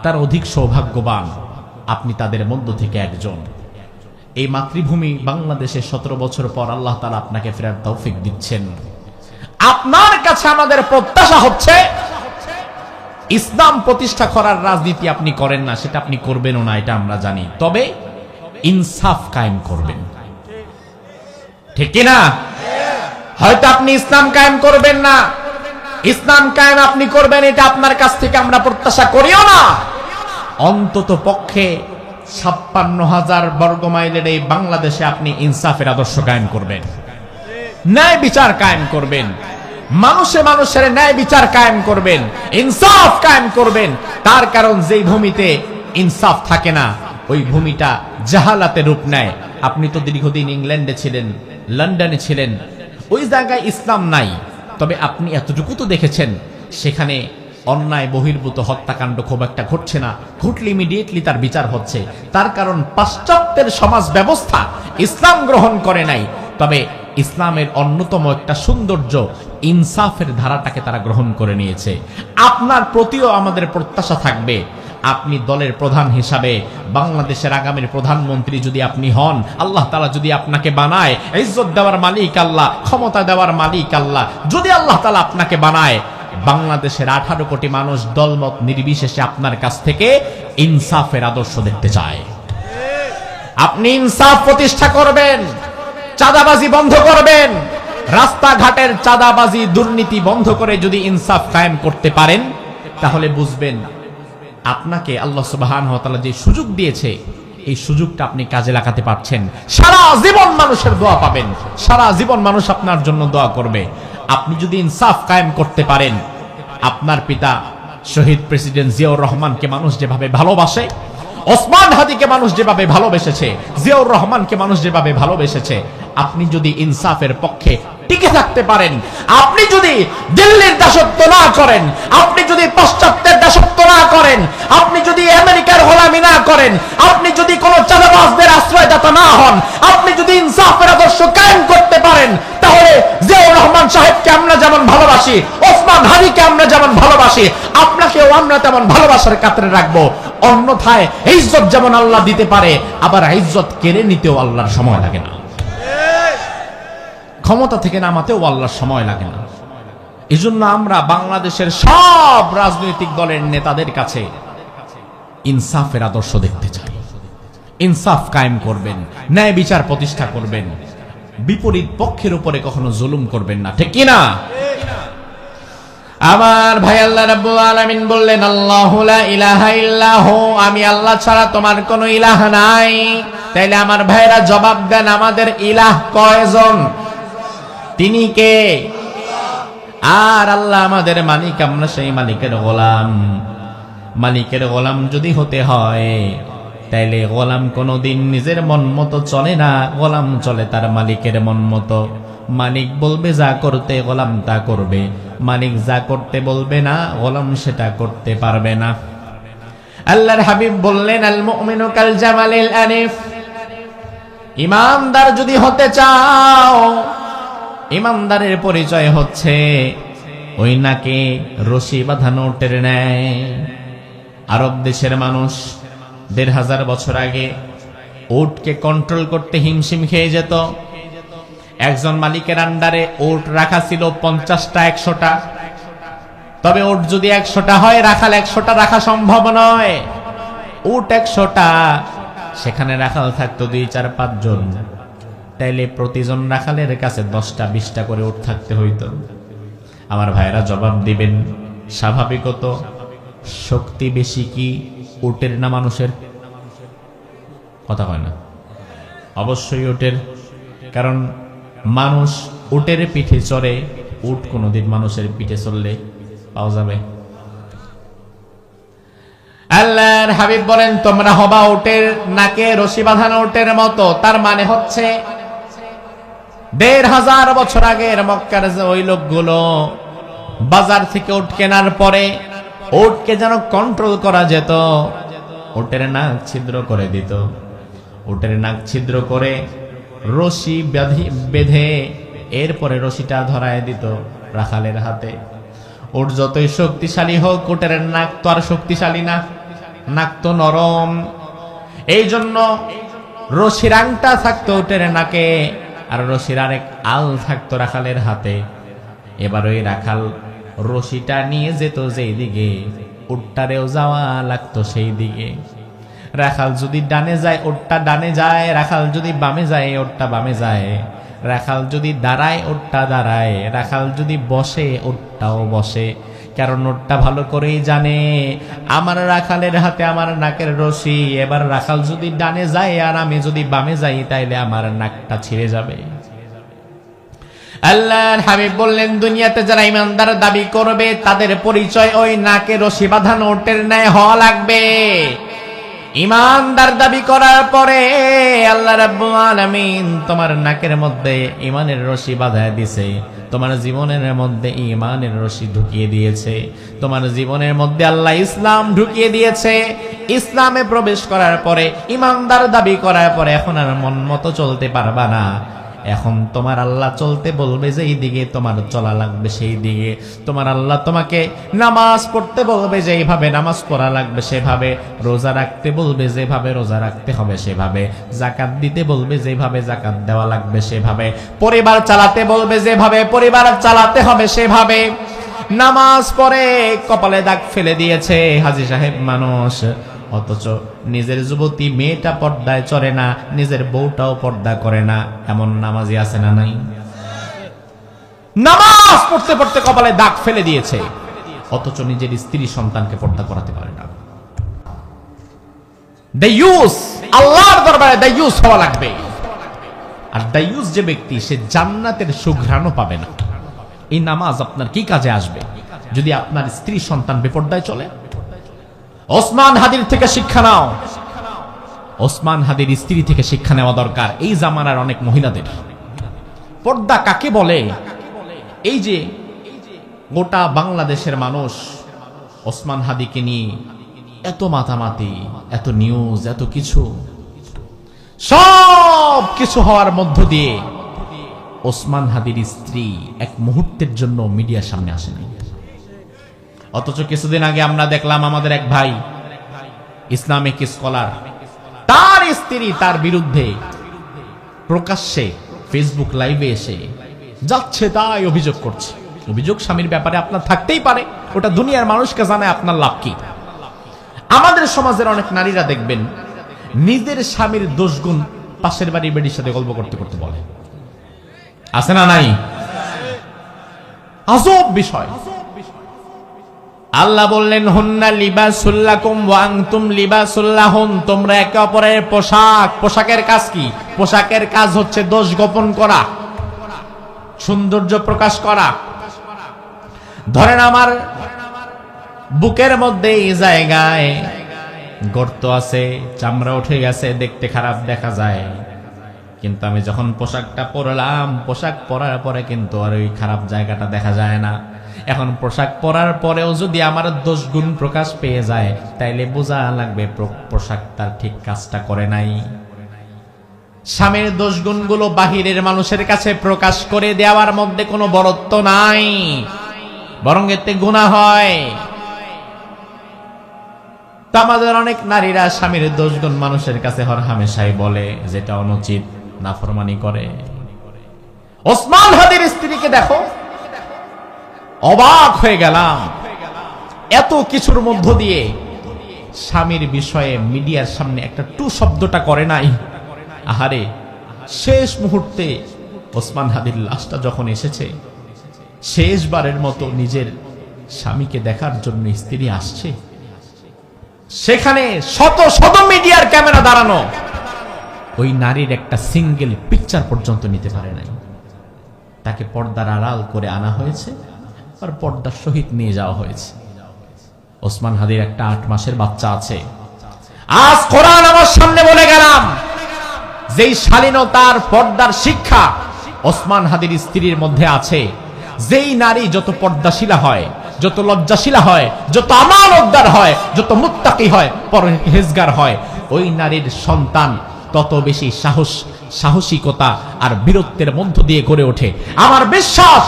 তার অধিক সৌভাগ্যবান, আপনি তাদের মধ্য থেকে একজন। এই মাতৃভূমি বাংলাদেশে 17 বছর পর আল্লাহ তাআলা আপনাকে ফেরার তৌফিক দিচ্ছেন। আপনার কাছে আমাদের প্রত্যাশা হচ্ছে, ইসলাম প্রতিষ্ঠা করার রাজনীতি আপনি করেন না, সেটা আপনি করবেনও না, এটা আমরা জানি। তবে ইনসাফ কায়েম করবেন, ঠিক কিনা? হয়তো আপনি ইসলাম কায়েম করবেন না, ইসলাম কায়েম আপনি করবেন, এটা আপনার কাছ থেকে আমরা প্রত্যাশা করিও না। অন্তত পক্ষে 56,000 বর্গমাইলের এই বাংলাদেশে আপনি ইনসাফের আদর্শ কায়েম করবেন, ন্যায় বিচার কায়েম করবেন, মানুষে মানুষের ন্যায় বিচার কায়েম করবেন, ইনসাফ কায়েম করবেন। তার কারণ যেই ভূমিতে ইনসাফ থাকে না, ওই ভূমিটা জাহালাতে রূপ নেয়। আপনি তো দীর্ঘদিন ইংল্যান্ডে ছিলেন, লন্ডনে ছিলেন, ওই জায়গায় ইসলাম নাই, তবে আপনি এতটুকু তো দেখেছেন সেখানে অন্যায় বহির্ভূত হত্যাকাণ্ড খুব একটা ঘটছে না, ঘটলে ইমিডিয়েটলি তার বিচার হচ্ছে। তার কারণ পাশ্চাত্যের সমাজ ব্যবস্থা ইসলাম গ্রহণ করে নাই, তবে ইসলামের অন্যতম একটা সৌন্দর্য ইনসাফের ধারাটাকে তারা গ্রহণ করে নিয়েছে। আপনার প্রতিও আমাদের প্রত্যাশা থাকবে, আপনি দলের প্রধান হিসাবে বাংলাদেশের আগামীর প্রধানমন্ত্রী যদি আপনি হন, আল্লাহ তাআলা যদি আপনাকে বানায়, ইজ্জত দেওয়ার মালিক আল্লাহ, ক্ষমতা দেওয়ার মালিক আল্লাহ, যদি আল্লাহ তাআলা আপনাকে বানায়, বাংলাদেশের 18 কোটি মানুষ দলমত নির্বিশেষে আপনার কাছ থেকে ইনসাফের আদর্শ দেখতে চায়। আপনি ইনসাফ প্রতিষ্ঠা করবেন, চাঁদাবাজি বন্ধ করবেন, রাস্তাঘাটের চাঁদাবাজি দুর্নীতি বন্ধ করে যদি ইনসাফ কায়েম করতে পারেন, তাহলে বুঝবেন আপনাকে আল্লাহ সুবহানাহু ওয়া তাআলা যে সুযোগ দিয়েছে, এই সুযোগটা আপনি কাজে লাগাতে পারছেন। সারা জীবন মানুষের দোয়া পাবেন, সারা জীবন মানুষ আপনার জন্য দোয়া করবে। আপনি যদি ইনসাফ কায়েম করতে পারেন, আপনার পিতা শহীদ প্রেসিডেন্ট জিয়াউর রহমানকে মানুষ যেভাবে ভালোবাসে, ওসমান হাদিকে মানুষ যেভাবে ভালোবেসেছে, জিয়াউর রহমানকে মানুষ যেভাবে ভালোবেসেছে, আপনি যদি ইনসাফের পক্ষে টিকে থাকতে পারেন, আপনি যদি দিল্লির দাসত্ব না করেন, আপনি যদি পাশ্চাত্যের দাসত্ব না করেন, আপনি যদি আমেরিকার গোলামি না করেন, আপনি যদি কোনো চাঁদাবাজদের আশ্রয়দাতা না হন, আপনি যদি ইনসাফের আদর্শ কায়েম করতে পারেন, তাহলে জিয়াউর রহমান সাহেবকে আমরা যেমন ভালোবাসি, ওসমান হাদিকে আমরা যেমন ভালোবাসি, আপনাকেও আমরা তেমন ভালোবাসার কাতরে রাখবো। অন্যথায় ইজ্জত যেমন আল্লাহ দিতে পারে, আবার ইজ্জত কেড়ে নিতেও আল্লাহর সময় লাগে না, ক্ষমতা থেকে নামাতেও আল্লাহর সময় লাগে না। এই জন্য আমরা বাংলাদেশের সব রাজনৈতিক দলের নেতাদের কাছে ইনসাফের আদর্শ দেখতে চাই। ইনসাফ কায়েম করবেন, ন্যায় বিচার প্রতিষ্ঠা করবেন, বিপরীত পক্ষের উপরে কখনো জুলুম করবেন না, ঠিক কিনা? আমার ভাই আল্লাহ রাব্বুল আলামিন বললেন, আল্লাহু লা ইলাহা ইল্লাহু, আমি আল্লাহ ছাড়া তোমার কোনো ইলাহ নাই। তাইলে আমার ভাইরা জবাব দেন, আমাদের ইলাহ কয়জন? তিনি কে? আর আল্লাহ আমাদের মালিক, আমরা সেই মালিকের গোলাম। মালিকের গোলাম যদি হতে হয়, তাইলে গোলাম কোনোদিন নিজের মন মতো চলে না, গোলাম চলে তার মালিকের মন মতো। মালিক বলবে যা করতে, গোলাম তা করবে। মালিক যা করতে বলবে না, গোলাম সেটা করতে পারবে না। আল্লাহর হাবিব বললেন, আল মুমিনু কাল জামালিল আনিফ, ইমানদার যদি হতে চাও, ইমানদারের পরিচয় হচ্ছে ওই নাকে রশি বাঁধানো উটের ন্যায়। আরব দেশের মানুষ ১৫০০ বছর আগে উটকে কন্ট্রোল করতে হিমশিম খেয়ে যেত। একজন মালিকের আন্ডারে উট রাখা ছিল ৫০টা ১০০টা। তবে উট যদি ১০০টা হয়, রাখাল ১০০টা রাখা সম্ভব নয়। উট ১০০টা, সেখানে রাখাল থাকতো ২, ৪, ৫ জন। তাইলে প্রতিজন রাখালের কাছে ১০টা ২০টা করে উট থাকতে হইতো। আমার ভাইরা জবাব দিবেন, স্বাভাবিকত শক্তি বেশি কি উটের না মানুষের? কথা হয় না? অবশ্যই উটের, কারণ মানুষ উটের পিঠে চড়ে, উট কোনোদিন মানুষের পিঠে চললে পাওয়া যাবে? আল্লাহর হাবিব বলেন, তোমরা হবা উটের নাকে রশি বাঁধানো উটের মতো। তার মানে হচ্ছে ১৫০০ বছর আগের মক্কার যে ওই লোকগুলো বাজার থেকে উট কেনার পরে উটকে যেন কন্ট্রোল করা যেত, উটের নাক ছিদ্র করে দিত। উটের নাক ছিদ্র করে রশি বেঁধে এরপরে রশিটা ধরায় দিত রাখালের হাতে। উট যতই শক্তিশালী হোক, উটের নাক তো আর শক্তিশালী না, নাক তো নরম। এই জন্য রশির আংটা থাকতো উটের নাকে, আর রশির আরেক আল থাকতো রাখালের হাতে। এবার ওই রাখাল রশিটা নিয়ে যেত যেই দিকে, উটটারেও যাওয়া লাগতো সেই দিকে। রাখাল যদি ডানে যায়, উটটা ডানে যায়। রাখাল যদি বামে যায়, উটটা বামে যায়। রাখাল যদি দাঁড়ায়, উটটা দাঁড়ায়। রাখাল যদি বসে, উটটাও বসে। কারণ উটটা ভালো করেই জানে আমার রাখালের হাতে আমার নাকের রশি। এবার রাখাল যদি ডানে যায় আর আমি যদি বামে যাই, তাইলে আমার নাকটা ছিঁড়ে যাবে। আল্লাহর হাবিব বললেন, দুনিয়াতে যারা ইমানদার দাবি করবে, তাদের পরিচয় ওই নাকে রশি বাঁধানো উটের ন্যায় হওয়া লাগবে। ইমানদার দাবি করার পরে আল্লাহ রাব্বুল আলামিন তোমার নাকের মধ্যে ইমানের রশি বাঁধায় দিয়েছে, তোমার জীবনের মধ্যে ইমানের রশি ঢুকিয়ে দিয়েছে, তোমার জীবনের মধ্যে আল্লাহ ইসলাম ঢুকিয়ে দিয়েছে। ইসলামে প্রবেশ করার পরে, ইমানদার দাবি করার পরে এখন আর মন মতো চলতে পারবা না। এখন তোমার আল্লাহ চলতে বলবে যেই দিকে, তোমার চলা লাগবে সেই দিকে। তোমার আল্লাহ তোমাকে নামাজ পড়তে বলবে যেইভাবে নামাজ পড়া লাগবে সেভাবে, রোজা রাখতে বলবে যেভাবে রোজা রাখতে হবে সেভাবে, যাকাত দিতে বলবে যেভাবে যাকাত দেওয়া লাগবে সেভাবে, পরিবার চালাতে বলবে যেভাবে পরিবার চালাতে হবে সেভাবে। নামাজ পড়ে কপালে দাগ ফেলে দিয়েছে হাজী সাহেব মানুষ, অথচ নিজের যুবতী মেয়েটা পর্দায় চড়ে না, নিজের বউটাও পর্দা করে না। এমন নামাজি আছে না নাই? নামাজ পড়তে পড়তে কপালে দাগ ফেলে দিয়েছে, অথচ নিজের স্ত্রী সন্তানকে পর্দা করাতে পারে না। দায়ুস, আল্লাহর দরবারে দায়ুস হওয়া লাগবে। আর দায়ুস যে ব্যক্তি, সে জান্নাতের সুঘ্রাণও পাবে না। এই নামাজ আপনার কি কাজে আসবে যদি আপনার স্ত্রী সন্তান বেপর্দায় চলে? ওসমান হাদির থেকে শিক্ষা নাও। ওসমান হাদির স্ত্রী থেকে শিক্ষা নেওয়া দরকার এই জামানার অনেক মহিলাদের। পর্দা কাকে বলে? এই যে গোটা বাংলাদেশের মানুষ ওসমান হাদিকে নিয়ে এত মাতামাতি, এত নিউজ, এত কিছু, সব কিছু হওয়ার মধ্য দিয়ে ওসমান হাদির স্ত্রী এক মুহূর্তের জন্য মিডিয়ার সামনে আসেনি। অথচ কিছুদিন আগে আমরা দেখলাম আমাদের এক ভাই ইসলামিক স্কলার, তার স্ত্রী তার বিরুদ্ধে প্রকাশ্যে ফেসবুক লাইভে এসে যাচ্ছে তাই অভিযোগ করছে। অভিযোগ স্বামীর ব্যাপারে আপনার থাকতেই পারে, ওটা দুনিয়ার মানুষকে জানায় আপনার লাভ কি? আমাদের সমাজের অনেক নারীরা দেখবেন নিজের স্বামীর দোষগুণ পাশের বাড়ির বেডির সাথে গল্প করতে করতে বলে, আছে না নাই? আজব বিষয়। আল্লাহ বললেন হুন্না লিবাসুল লাকুম ওয়া আনতুম লিবাসুল লাহুন, তোমরা একে অপরের পোশাক। পোশাকের কাজ কি? পোশাকের কাজ হচ্ছে দোষ গোপন করা, সৌন্দর্য প্রকাশ করা। ধরেন আমার বুকের মধ্যে এই জায়গায় গর্ত আছে, চামড়া উঠে গেছে, দেখতে খারাপ দেখা যায়, কিন্তু আমি যখন পোশাকটা পরলাম, পোশাক পরার পরে কিন্তু আর ওই খারাপ জায়গাটা দেখা যায় না। এখন পোশাক পরার পরেও যদি আমার দোষ গুণ প্রকাশ পেয়ে যায়, তাইলে বোঝা লাগবে পোশাক তার ঠিক কাজটা করে নাই। স্বামীর দোষ গুণগুলো বাহিরের মানুষের কাছে প্রকাশ করে দেওয়ার মধ্যে কোনো বরত্ব নাই, বরং এতে গুনাহ হয়। তা আমাদের অনেক নারীরা স্বামীর দোষগুণ মানুষের কাছে হরহামেশাই বলে, যেটা অনুচিত, নাফরমানি করে। ওসমান হাদির স্ত্রীকে দেখো, অবাক হয়ে গেলাম। এত কিছুর মধ্য দিয়ে স্বামীর বিষয়ে মিডিয়ার সামনে একটা টু শব্দটা করে নাই। আহারে, শেষ মুহূর্তে ওসমান হাদির লাশটা যখন এসেছে, শেষবারের মতো নিজের স্বামীকে দেখার জন্য স্ত্রী আসছে, সেখানে শত শত মিডিয়ার ক্যামেরা দাঁড়ানো, ওই নারীর একটা সিঙ্গেল পিকচার পর্যন্ত নিতে পারে নাই। তাকে পর্দার আড়াল করে আনা হয়েছে আর পর্দার সহিত নিয়ে যাওয়া হয়েছে। ওসমান হাদির একটা 8 মাসের বাচ্চা আছে। আজ কোরআন আমার সামনে বলে গেলাম, যেই শালীনতার পর্দার শিক্ষা ওসমান হাদির স্ত্রীর মধ্যে আছে, যেই নারী যত পর্দাশীলা হয়, যত লজ্জাশীলা হয়, যত আমানতদার হয়, যত মুত্তাকি হয়, পরহেজগার হয়, ওই নারীর সন্তান তত বেশি সাহসিকতা আর বীরত্বের মধ্য দিয়ে গড়ে ওঠে। আমার বিশ্বাস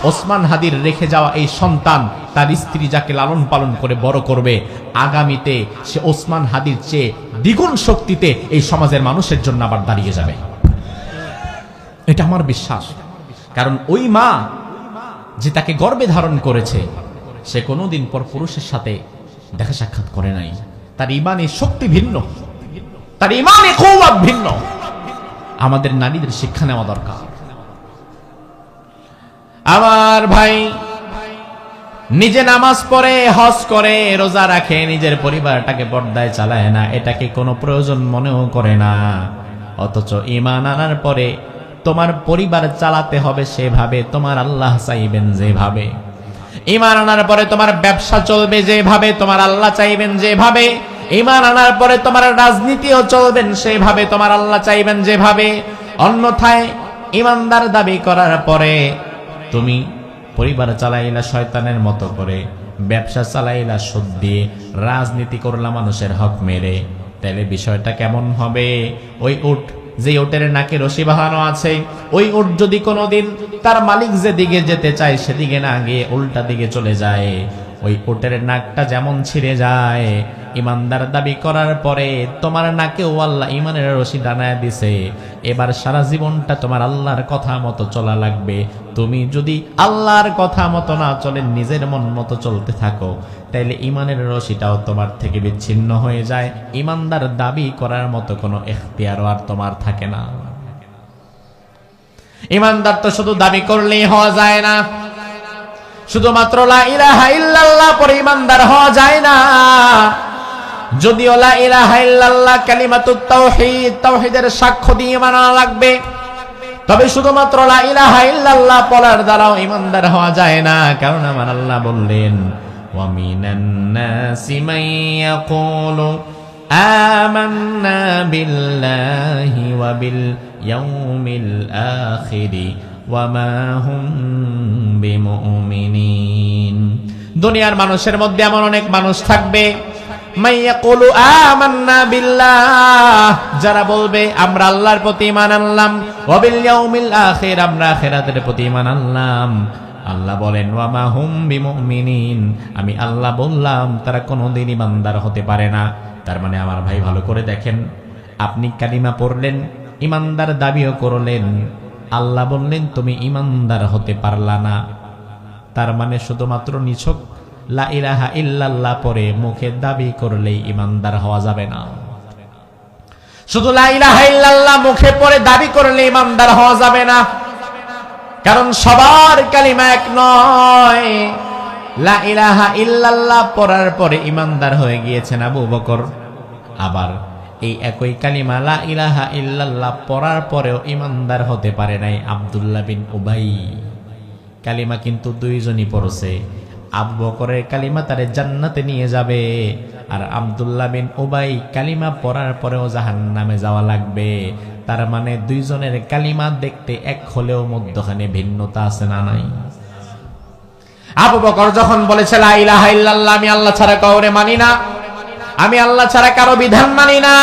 ওসমান হাদির রেখে যাওয়া এই সন্তান, তার স্ত্রী যাকে লালন পালন করে বড় করবে, আগামীতে সে ওসমান হাদির চেয়ে দ্বিগুণ শক্তিতে এই সমাজের মানুষের জন্য আবার দাঁড়িয়ে যাবে। এটা আমার বিশ্বাস। কারণ ওই মা যে তাকে গর্ভে ধারণ করেছে, সে কোনোদিন পর পুরুষের সাথে দেখা সাক্ষাৎ করে নাই। তার ঈমানের শক্তি ভিন্ন, তার ঈমানের কওয়াত ভিন্ন। আমাদের নারীদের শিক্ষা নেওয়া দরকার। আমার ভাই নিজে নামাজ পড়ে, হজ করে, রোজা রাখে, নিজের পরিবারটাকে পর্দায় চালায় না, এটাকে কোনো প্রয়োজন মনেও করে না। অথচ ঈমান আনার পরে তোমার পরিবার চালাতে হবে সেভাবে, তোমার আল্লাহ চাইবেন যেভাবে। ঈমান আনার পরে তোমার ব্যবসা চলবে যেভাবে, তোমার আল্লাহ চাইবেন যেভাবে। ঈমান আনার পরে তোমার রাজনীতিও চলবেন সেভাবে, তোমার আল্লাহ চাইবেন যেভাবে। অন্যথায় ঈমানদার দাবি করার পরে তুমি পরিবার চালাইলা শয়তানের মতো করে, ব্যবসা চালাইলা সুদ দিয়ে, রাজনীতি করলা মানুষের হক মেরে, তাহলে বিষয়টা কেমন হবে? ওই উট, যে ওটের নাকে রশি বাঁধানো আছে, ওই উট যদি কোনোদিন তার মালিক যেদিকে যেতে চায় সেদিকে না গিয়ে উল্টা দিকে চলে যায়, ওই উটের নাকটা যেমন ছিঁড়ে যায়, ইমানদার দাবি করার পরে তোমার নাকেও আল্লাহ ইমানের রশি টানায় দিছে। এবার সারা জীবনটা তোমার আল্লাহর কথা মতো চলা লাগবে। তুমি যদি আল্লাহর কথা মতো না চলে, নিজের মন মতো চলতে থাকো, তাইলে ইমানের রশিটাও তোমার থেকে বিচ্ছিন্ন হয়ে যায়। ইমানদার দাবি করার মতো কোনো এখতিয়ারও আর তোমার থাকে না। ইমানদার তো শুধু দাবি করলেই হওয়া যায় না, শুধুমাত্র লা ইলাহা ইল্লাল্লাহ পরে ইমানদার হওয়া যায় না। যদিও লা ইলাহা ইল্লাল্লাহ কালিমাতুত তাওহীদ, তাওহীদের সাক্ষ্য দিয়ে মানা লাগবে, তবে শুধুমাত্র লা ইলাহা ইল্লাল্লাহ বলার দ্বারাও ইমানদার হওয়া যায় না। কারণ আমার আল্লাহ বললেন, ওয়া মিনান নাসি মান ইয়াকুলু আমান্না বিল্লাহি ওয়া বিল ইয়াউমিল আখিরি ওয়া মা হুম বিমুমিনিন। দুনিয়ার মানুষের মধ্যে এমন অনেক মানুষ থাকবে মাইয়াকুলু আমান্না বিল্লাহ, যারা বলবে আমরা আল্লাহর প্রতি ঈমান আনলাম, ওয়া বিল ইয়াউমিল আখির, আমরা আখিরাতের প্রতি ঈমান আনলাম। আল্লাহ বলেন ওয়া মা হুম বিমুমিনিন, আমি আল্লাহ বললাম তারা কোনোদিন ঈমানদার হতে পারে না। তার মানে আমার ভাই ভালো করে দেখেন, আপনি কালিমা পড়লেন, ঈমানদার দাবিও করলেন, আল্লাহ বললেন তুমি ঈমানদার হতে পারলা না। তার মানে শুধুমাত্র নিছক লা ইলাহা ইল্লাল্লাহ পরে মুখে দাবি করলেই ঈমানদার হওয়া যাবে না। শুধু লা ইলাহা ইল্লাল্লাহ মুখে পড়ে দাবি করলে ঈমানদার হওয়া যাবে না, কারণ সবার কালিমা এক নয়। লা ইলাহা ইল্লাল্লাহ পড়ার পরে ঈমানদার হয়ে গিয়েছেন আবু বকর, আবার এই একই কালিমা লা ইলাহা ইল্লাল্লাহ পড়ার পরেও ঈমানদার হতে পারে নাই আব্দুল্লাহ বিন উবাই। কালিমা কিন্তু দুইজনই পড়ছে। আবু বকরের কালিমা তারে জান্নাতে নিয়ে যাবে, আর আব্দুল্লাহ বিন উবাই কালিমা পড়ার পরেও জাহান্নামে যাওয়া লাগবে। তার মানে দুইজনের কালিমা দেখতে এক হলেও মধ্যখানে ভিন্নতা আছে না নাই? আবু বকর যখন বলেছে লা ইলাহা ইল্লাল্লাহ, আমি আল্লাহ ছাড়া কাউরে মানি না, আমি আল্লাহ ছাড়া কারো বিধান মানি না,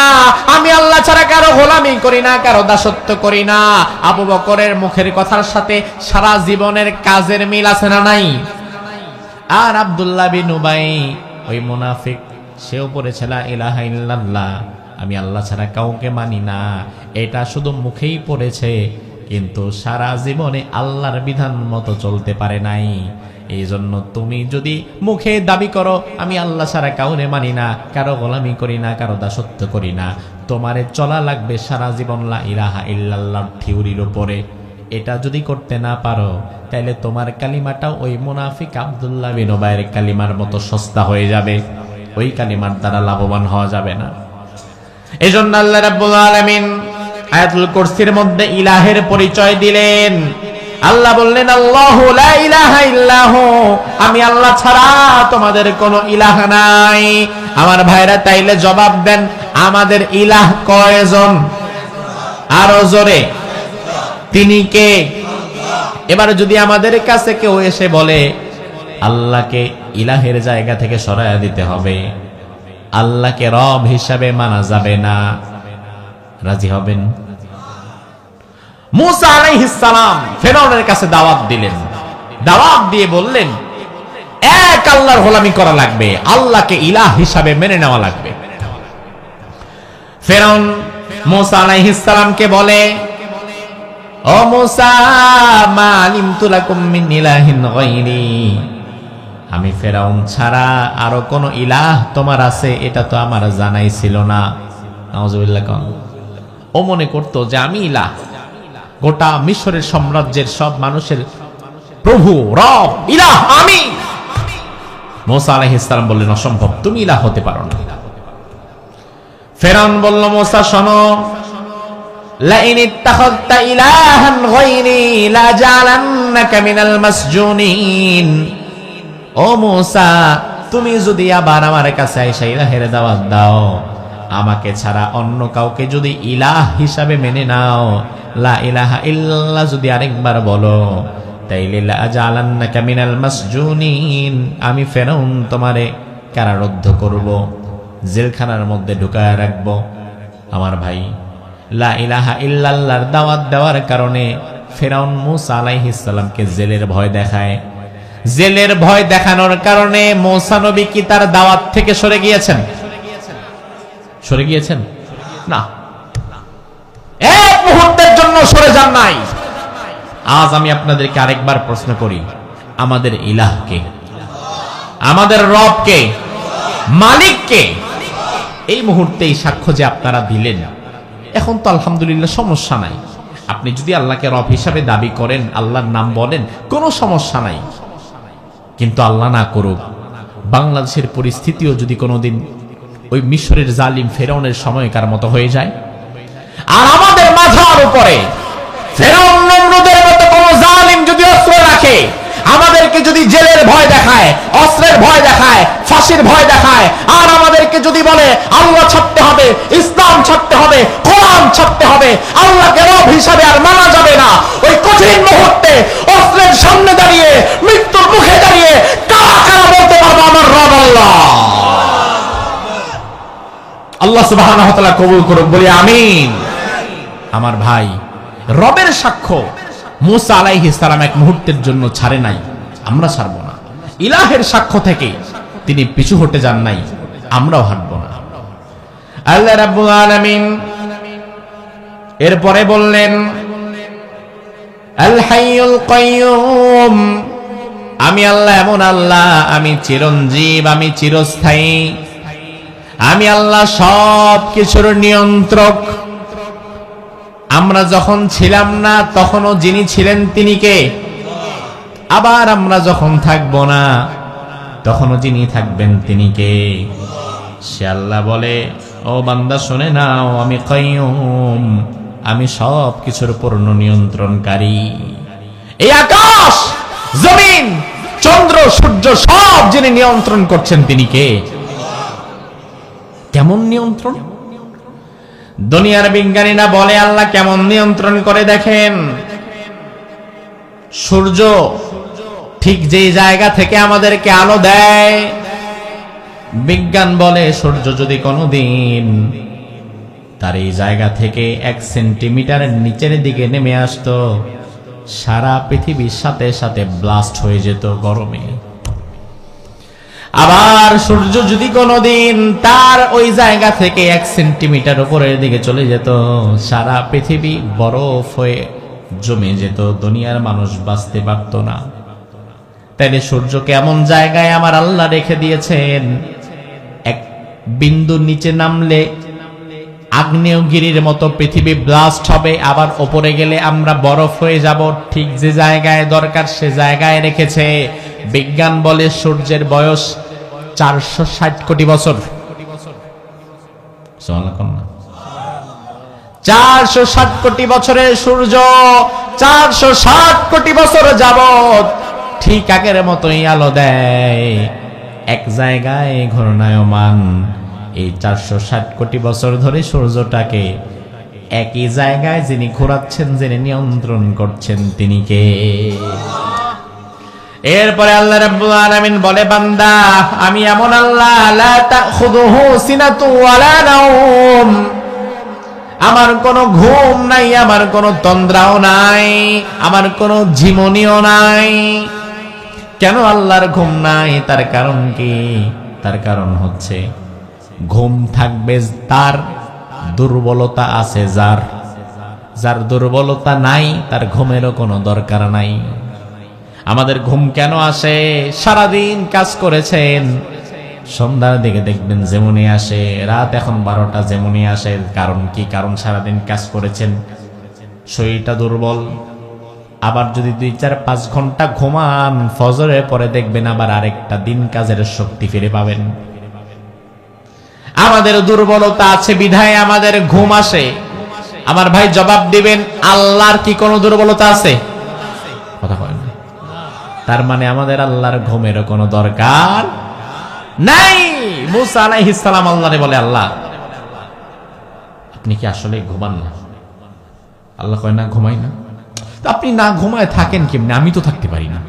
আমি আল্লাহ ছাড়া কারো গোলামি করি না, কারো দাসত্ব করি না, আবু বকরের মুখের কথার সাথে সারা জীবনের কাজের মিল আছে না নাই? আর আব্দুল্লাহ বিন উবাই ওই মুনাফিক, সেও পড়েছে লা ইলাহা ইল্লাল্লাহ, আমি আল্লাহ ছাড়া কাউকে মানি না, এটা শুধু মুখেই পড়েছে, কিন্তু সারা জীবনে আল্লাহর বিধান মতো চলতে পারে নাই। এই জন্য তুমি যদি মুখে দাবি করো আমি আল্লাহ ছাড়া কাউরে মানি না, কারো গোলামি করি না, কারো দাসত্ব করি না, তোমারে চলা লাগবে সারা জীবন লা ইলাহা ইল্লাল্লাহর থিওরির উপরে। এটা যদি করতে না পারো তাহলে তোমার কালিমাটাও ওই মুনাফিক আব্দুল্লাহ বিন উবাইয়ের কালিমার মতো সস্তা হয়ে যাবে, ওই কালিমার দ্বারা লাভবান হওয়া যাবে না। এজন্য আল্লাহ রাব্বুল আলামিন আয়াতুল কুরসির মধ্যে ইলাহের পরিচয় দিলেন। আল্লাহ বললেন আল্লাহু লা ইলাহা ইল্লাহু, আমি আল্লাহ ছাড়া তোমাদের কোনো ইলাহ নাই। আমার ভাইরা তাইলে জবাব দেন, আমাদের ইলাহ কয়জন? আরো জোরে, তিনি কে? এবার যদি আমাদের কাছে কেউ এসে বলে আল্লাহকে ইলাহের জায়গা থেকে সরায়া দিতে হবে, আল্লাহকে রব হিসাবে মানা যাবে না, রাজি হবেন? মুসা আলাইহিস সালাম ফিরআউনের কাছে দাওয়াত দিলেন, দাওয়াত দিয়ে বললেন এক আল্লাহর গোলামি করা লাগবে, আল্লাহকে ইলাহ হিসাবে মেনে নেওয়া লাগবে। ফিরআউন মুসা আলাইহিস সালামকে বলে, ও মুসা মা আলিমতু লাকুম মিন ইলাহিন গায়রি, আমি ফিরআউন ছাড়া আরো কোন ইলাহ তোমার আছে এটা তো আমার জানাই ছিল না। নাউজুবিল্লাহ। ও মনে করতো যে আমি ইলাহ, গোটা মিশরের সাম্রাজ্যের সব মানুষের প্রভু, রব, ইলাহ আমি। মুসা আলাইহিস সালাম বললেন অসম্ভব, তুমি ইলাহ হতে পারো না। ফিরআউন বলল মুসা শোনো, লা ইন ইত্তাখাযতা ইলাহান গায়রি লা জা'লান্নাকা মিনাল মাসজুনিন। ও মুসা, তুমি যদি আবার আমার কাছে আইসা ইলাহের দাওয়াত দাও, আমাকে ছাড়া অন্য কাউকে যদি ইলাহ হিসাবে মেনে নাও, লা ইলাহা ইল্লাল্লাহ যদি আরেকবার বলো, তাইলে লা জা'লান্নাকা মিনাল মাসজুনিন, আমি ফিরআউন তোমারে কারারুদ্ধ করব, জেলখানার মধ্যে ঢুকায় রাখব। আমার ভাই, লা ইলাহা ইল্লাল্লাহর দাওয়াত দেওয়ার কারণে ফিরআউন মুসা আলাইহিস সালামকে জেলের ভয় দেখায়। জেলের ভয় দেখানোর কারণে মুসা নবী কি তার দাওয়াত থেকে সরে গিয়েছেন? সরে গিয়েছেন না, এক মুহূর্তের জন্য সরে যান নাই। আজ আমি আপনাদেরকে আরেকবার প্রশ্ন করি, আমাদের ইলাহ কে? আমাদের রব কে? মালিক কে? এই মুহূর্তে এই সাক্ষ্য যে আপনারা দিলেন, এখন তো আলহামদুলিল্লাহ সমস্যা নাই। আপনি যদি আল্লাহকে রব হিসাবে দাবি করেন, আল্লাহর নাম বলেন, কোনো সমস্যা নাই। কিন্তু আল্লাহ না করুক, বাংলাদেশের পরিস্থিতিও যদি কোনোদিন ওই মিশরের জালিম ফেরাউনের সময়কার মতো হয়ে যায়, আর আমাদের মাথার উপরে ফেরাউন নমরুদের মতো কোন জালিম যদি অস্ত্র রাখে, আমাদেরকে যদি জেলের ভয় দেখায়, অস্ত্রের ভয় দেখায়, ফাঁসির ভয় দেখায়, আর আমাদেরকে যদি বলে আল্লাহ ছাড়তে হবে, ইসলাম ছাড়তে হবে, কোরআন ছাড়তে হবে, আল্লাহকে রব হিসাবে আর মানা যাবে না, ওই কঠিন মুহূর্তে অস্ত্রের সামনে দাঁড়িয়ে, মৃত্যুর মুখে দাঁড়িয়ে কারা কারা বলতে পারবো আমার রব আল্লাহ? আল্লাহ সুবহানাহু ওয়া তাআলা কবুল করুক, বলি আমিন। আমার ভাই, রবের সাক্ষ্য মুসা আলাইহিস সালাম এক মুহূর্তের জন্য ছাড়ে নাই, আমরা ছাড়বো না। ইলাহের সাক্ষ্য থেকে তিনি পিছু হটে যান নাই, আমরাও হাঁটবো না। আল্লাহ রাব্বুল আলামিন এরপরে বললেন, আল হাইয়ুল কাইয়ুম, আমি আল্লাহ এমন আল্লাহ, আমি চিরঞ্জীব, আমি চিরস্থায়ী, আমি আল্লাহ সব কিছুর নিয়ন্ত্রক। আমরা যখন ছিলাম না তখনও যিনি ছিলেন তিনি কে? আবার আমরা যখন থাকবো না তখনও যিনি থাকবেন তিনি কে? সে আল্লাহ বলে, ও বান্দা শুনে নাও, আমি কাইয়ুম, আমি সব কিছুর পূর্ণ নিয়ন্ত্রণকারী। এই আকাশ, জমিন, চন্দ্র, সূর্য সব যিনি নিয়ন্ত্রণ করছেন তিনি কে? কেমন নিয়ন্ত্রণ? দুনিয়ার বিজ্ঞানীরা বলে আল্লাহ কেমন নিয়ন্ত্রণ করে দেখেন। সূর্য ঠিক যেই জায়গা থেকে আমাদেরকে আলো দেয়, বিজ্ঞান বলে সূর্য যদি কোনোদিন তার এই জায়গা থেকে 1 সেন্টিমিটারের নিচের দিকে নেমে আসতো, সারা পৃথিবীর সাথে সাথে ব্লাস্ট হয়ে যেত গরমে। আবার সূর্য যদি কোনোদিন তার ওই জায়গা থেকে 1 সেন্টিমিটার উপরের দিকে চলে যেত, সারা পৃথিবী বরফ হয়ে জমে যেত, দুনিয়ার মানুষ বাঁচতে পারত না। তাইলে সূর্যকে এমন জায়গায় আমার আল্লাহ রেখে দিয়েছেন, এক বিন্দু নিচে নামলে আগ্নেয়গিরির মতো পৃথিবী ব্লাস্ট হবে, আবার উপরে গেলে আমরা বরফ হয়ে যাব। ঠিক যে জায়গায় দরকার সে জায়গায় রেখেছে। বিজ্ঞান বলে সূর্যের বয়স 460 কোটি বছর। 460 কোটি বছরের সূর্য 460 কোটি বছর যাবত ঠিক আগের মতোই আলো দেয়, এক জায়গায় ঘূর্ণায়মান। এই 460 কোটি বছর ধরে সূর্যটাকে একই জায়গায় যিনি ঘোরাচ্ছেন, যিনি নিয়ন্ত্রণ করছেন তিনি কে? এরপরে আল্লাহ রাব্বুল আলামিন বলে, বান্দা আমি এমন আল্লাহ, লা তাখুযুহু সিনাতু ওয়ালা নাওম, আমার কোনো ঘুম নাই, আমার কোনো তন্দ্রাও নাই, আমার কোনো ঝিমনিও নাই। কেন আল্লাহর ঘুম নাই? তার কারণ কি? তার কারণ হচ্ছে ঘুম থাকবে তার, দুর্বলতা আছে যার। যার দুর্বলতা নাই তার ঘুমেরও কোনো দরকার নাই। আমাদের ঘুম কেন আসে? সারাদিন কাজ করেছেন, সন্ধ্যার দিকে দেখবেন যেমনই আসে, রাত এখন 12টা যেমনই আসে। কারণ কি? কারণ সারাদিন কাজ করেছেন, শরীরটা দুর্বল। আবার যদি 2-4-5 ঘন্টা ঘুমান, ফজরের পরে দেখবেন আবার আরেকটা দিন কাজের শক্তি ফিরে পাবেন। আমাদের দুর্বলতা আছে বিধায় আমাদের ঘুম আসে। আমার ভাই জবাব দিবেন, আল্লাহর কি কোনো দুর্বলতা আছে? কথা বলেন। তার মানে আমাদের আল্লাহর ঘুমের কোনো দরকার নাই। মুসা আলাইহিস সালাম আল্লাহরে বলে, আল্লাহ আপনি কি আসলে ঘুমান না? আল্লাহ কয়, না ঘুমাই না। তো আপনি না ঘুমায় থাকেন কেমনে? আমি তো থাকতে পারি না।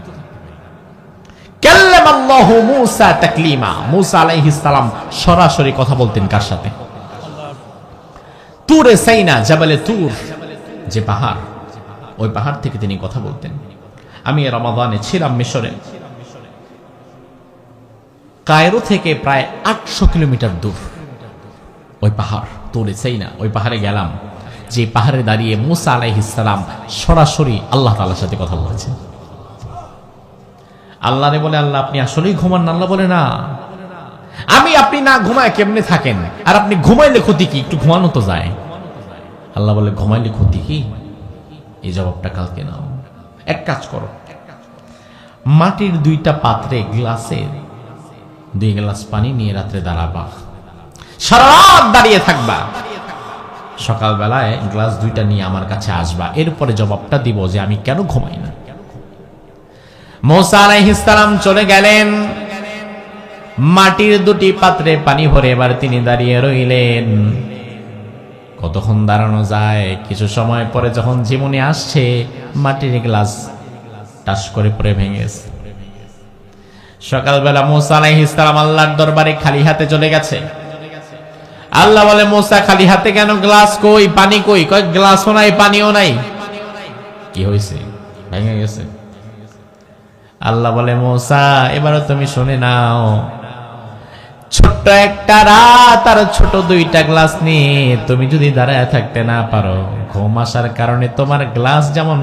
কাল্লামাল্লাহু মুসা তাকলিমা, মুসা আলাইহিস সালাম সরাসরি কথা বলতেন কার সাথে? তুরে সাইনা, জাবালে তুর, যে পাহাড়, ওই পাহাড় থেকে তিনি কথা বলতেন। আমি রমাদানে ছিলাম মিশরে, কায়রো থেকে প্রায় 800 কিলোমিটার দূর ওই পাহাড় তুরে সাইনা, ওই পাহাড়ে গেলাম। যে পাহাড়ে দাঁড়িয়ে মুসা আলাইহিস সালাম সরাসরি আল্লাহ তাআলার সাথে কথা বলেছেন। আল্লাহরে বলে, আল্লাহ আপনি আসলেই ঘুমান না? আল্লাহ বলে, না। আপনি না ঘুমায় কেমনে থাকেন? আর আপনি ঘুমাইলে ক্ষতি কি? একটু ঘুমানো তো যায়। আল্লাহ বলে, ঘুমাইলে ক্ষতি কি? এই জবাবটা কালকে নাও। এক কাজ করো, মাটির 2টা পাত্রে গ্লাসে 2 গ্লাস পানি নিয়ে রাত্রে দাঁড়াবা, সারা রাত দাঁড়িয়ে থাকবা, সকালবেলায় গ্লাস 2টা নিয়ে আমার কাছে আসবা। এরপরে জবাবটা দিব যে আমি কেন ঘুমাই না। মূসা আলাইহিস সালাম চলে গেলেন, মাটির দুটি পাত্রে পানি ভরে এবার তিনি দাঁড়িয়ে রইলেন। কতক্ষণ দাঁড়ানো যায়? কিছু সময় পরে যখন ঝিমুনি আসছে, মাটির গ্লাস টাস করে পড়ে ভেঙে গেছে। সকালবেলা মূসা আলাইহিস সালাম আল্লাহর দরবারে খালি হাতে চলে গেছে। আল্লাহ বলে, মূসা খালি হাতে কেন? গ্লাস কই? পানি কই? কয় গ্লাসও নাই, পানিও নাই। কি হয়েছে? ভেঙে গেছে। আল্লাহ বলে, মূসা এবারও তুমি শুনে নাও, ছোট্ট একটা রাত আর ছোট দুইটা গ্লাস নিয়ে তুমি যদি দাঁড়ায় থাকতে না পারো, ঘুম আসার কারণে তোমার গ্লাস যেমন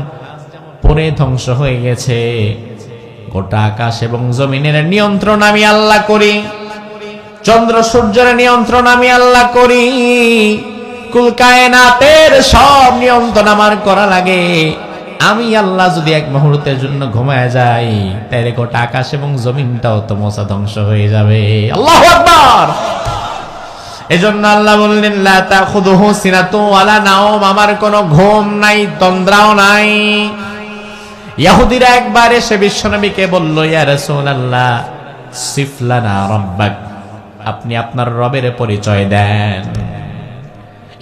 পড়ে ধ্বংস হয়ে গেছে, গোটা আকাশ এবং জমিনের নিয়ন্ত্রণ আমি আল্লাহ করি, চন্দ্র সূর্যের নিয়ন্ত্রণ আমি আল্লাহ করি, কুল কায়নাতের সব নিয়ন্ত্রণ আমার করা লাগে। আমি আল্লাহ যদি এক মুহূর্তের জন্য ঘুমায় যাই, তাহলে গোটা আকাশ এবং জমিনটাও তো মোসা ধ্বংস হয়ে যাবে। আল্লাহু আকবার। এজন্য আল্লাহ বললেন, লা তাখুযুহু সিনাতু ওয়ালা নাওম, আমার কোনো ঘুম নাই, তন্দ্রাও নাই। ইহুদিরা একবার এসে বিশ্বনবীকে বলল, ইয়া রাসূলুল্লাহ সিফ লানা রাব্বাক, আপনি আপনার রবের পরিচয় দেন।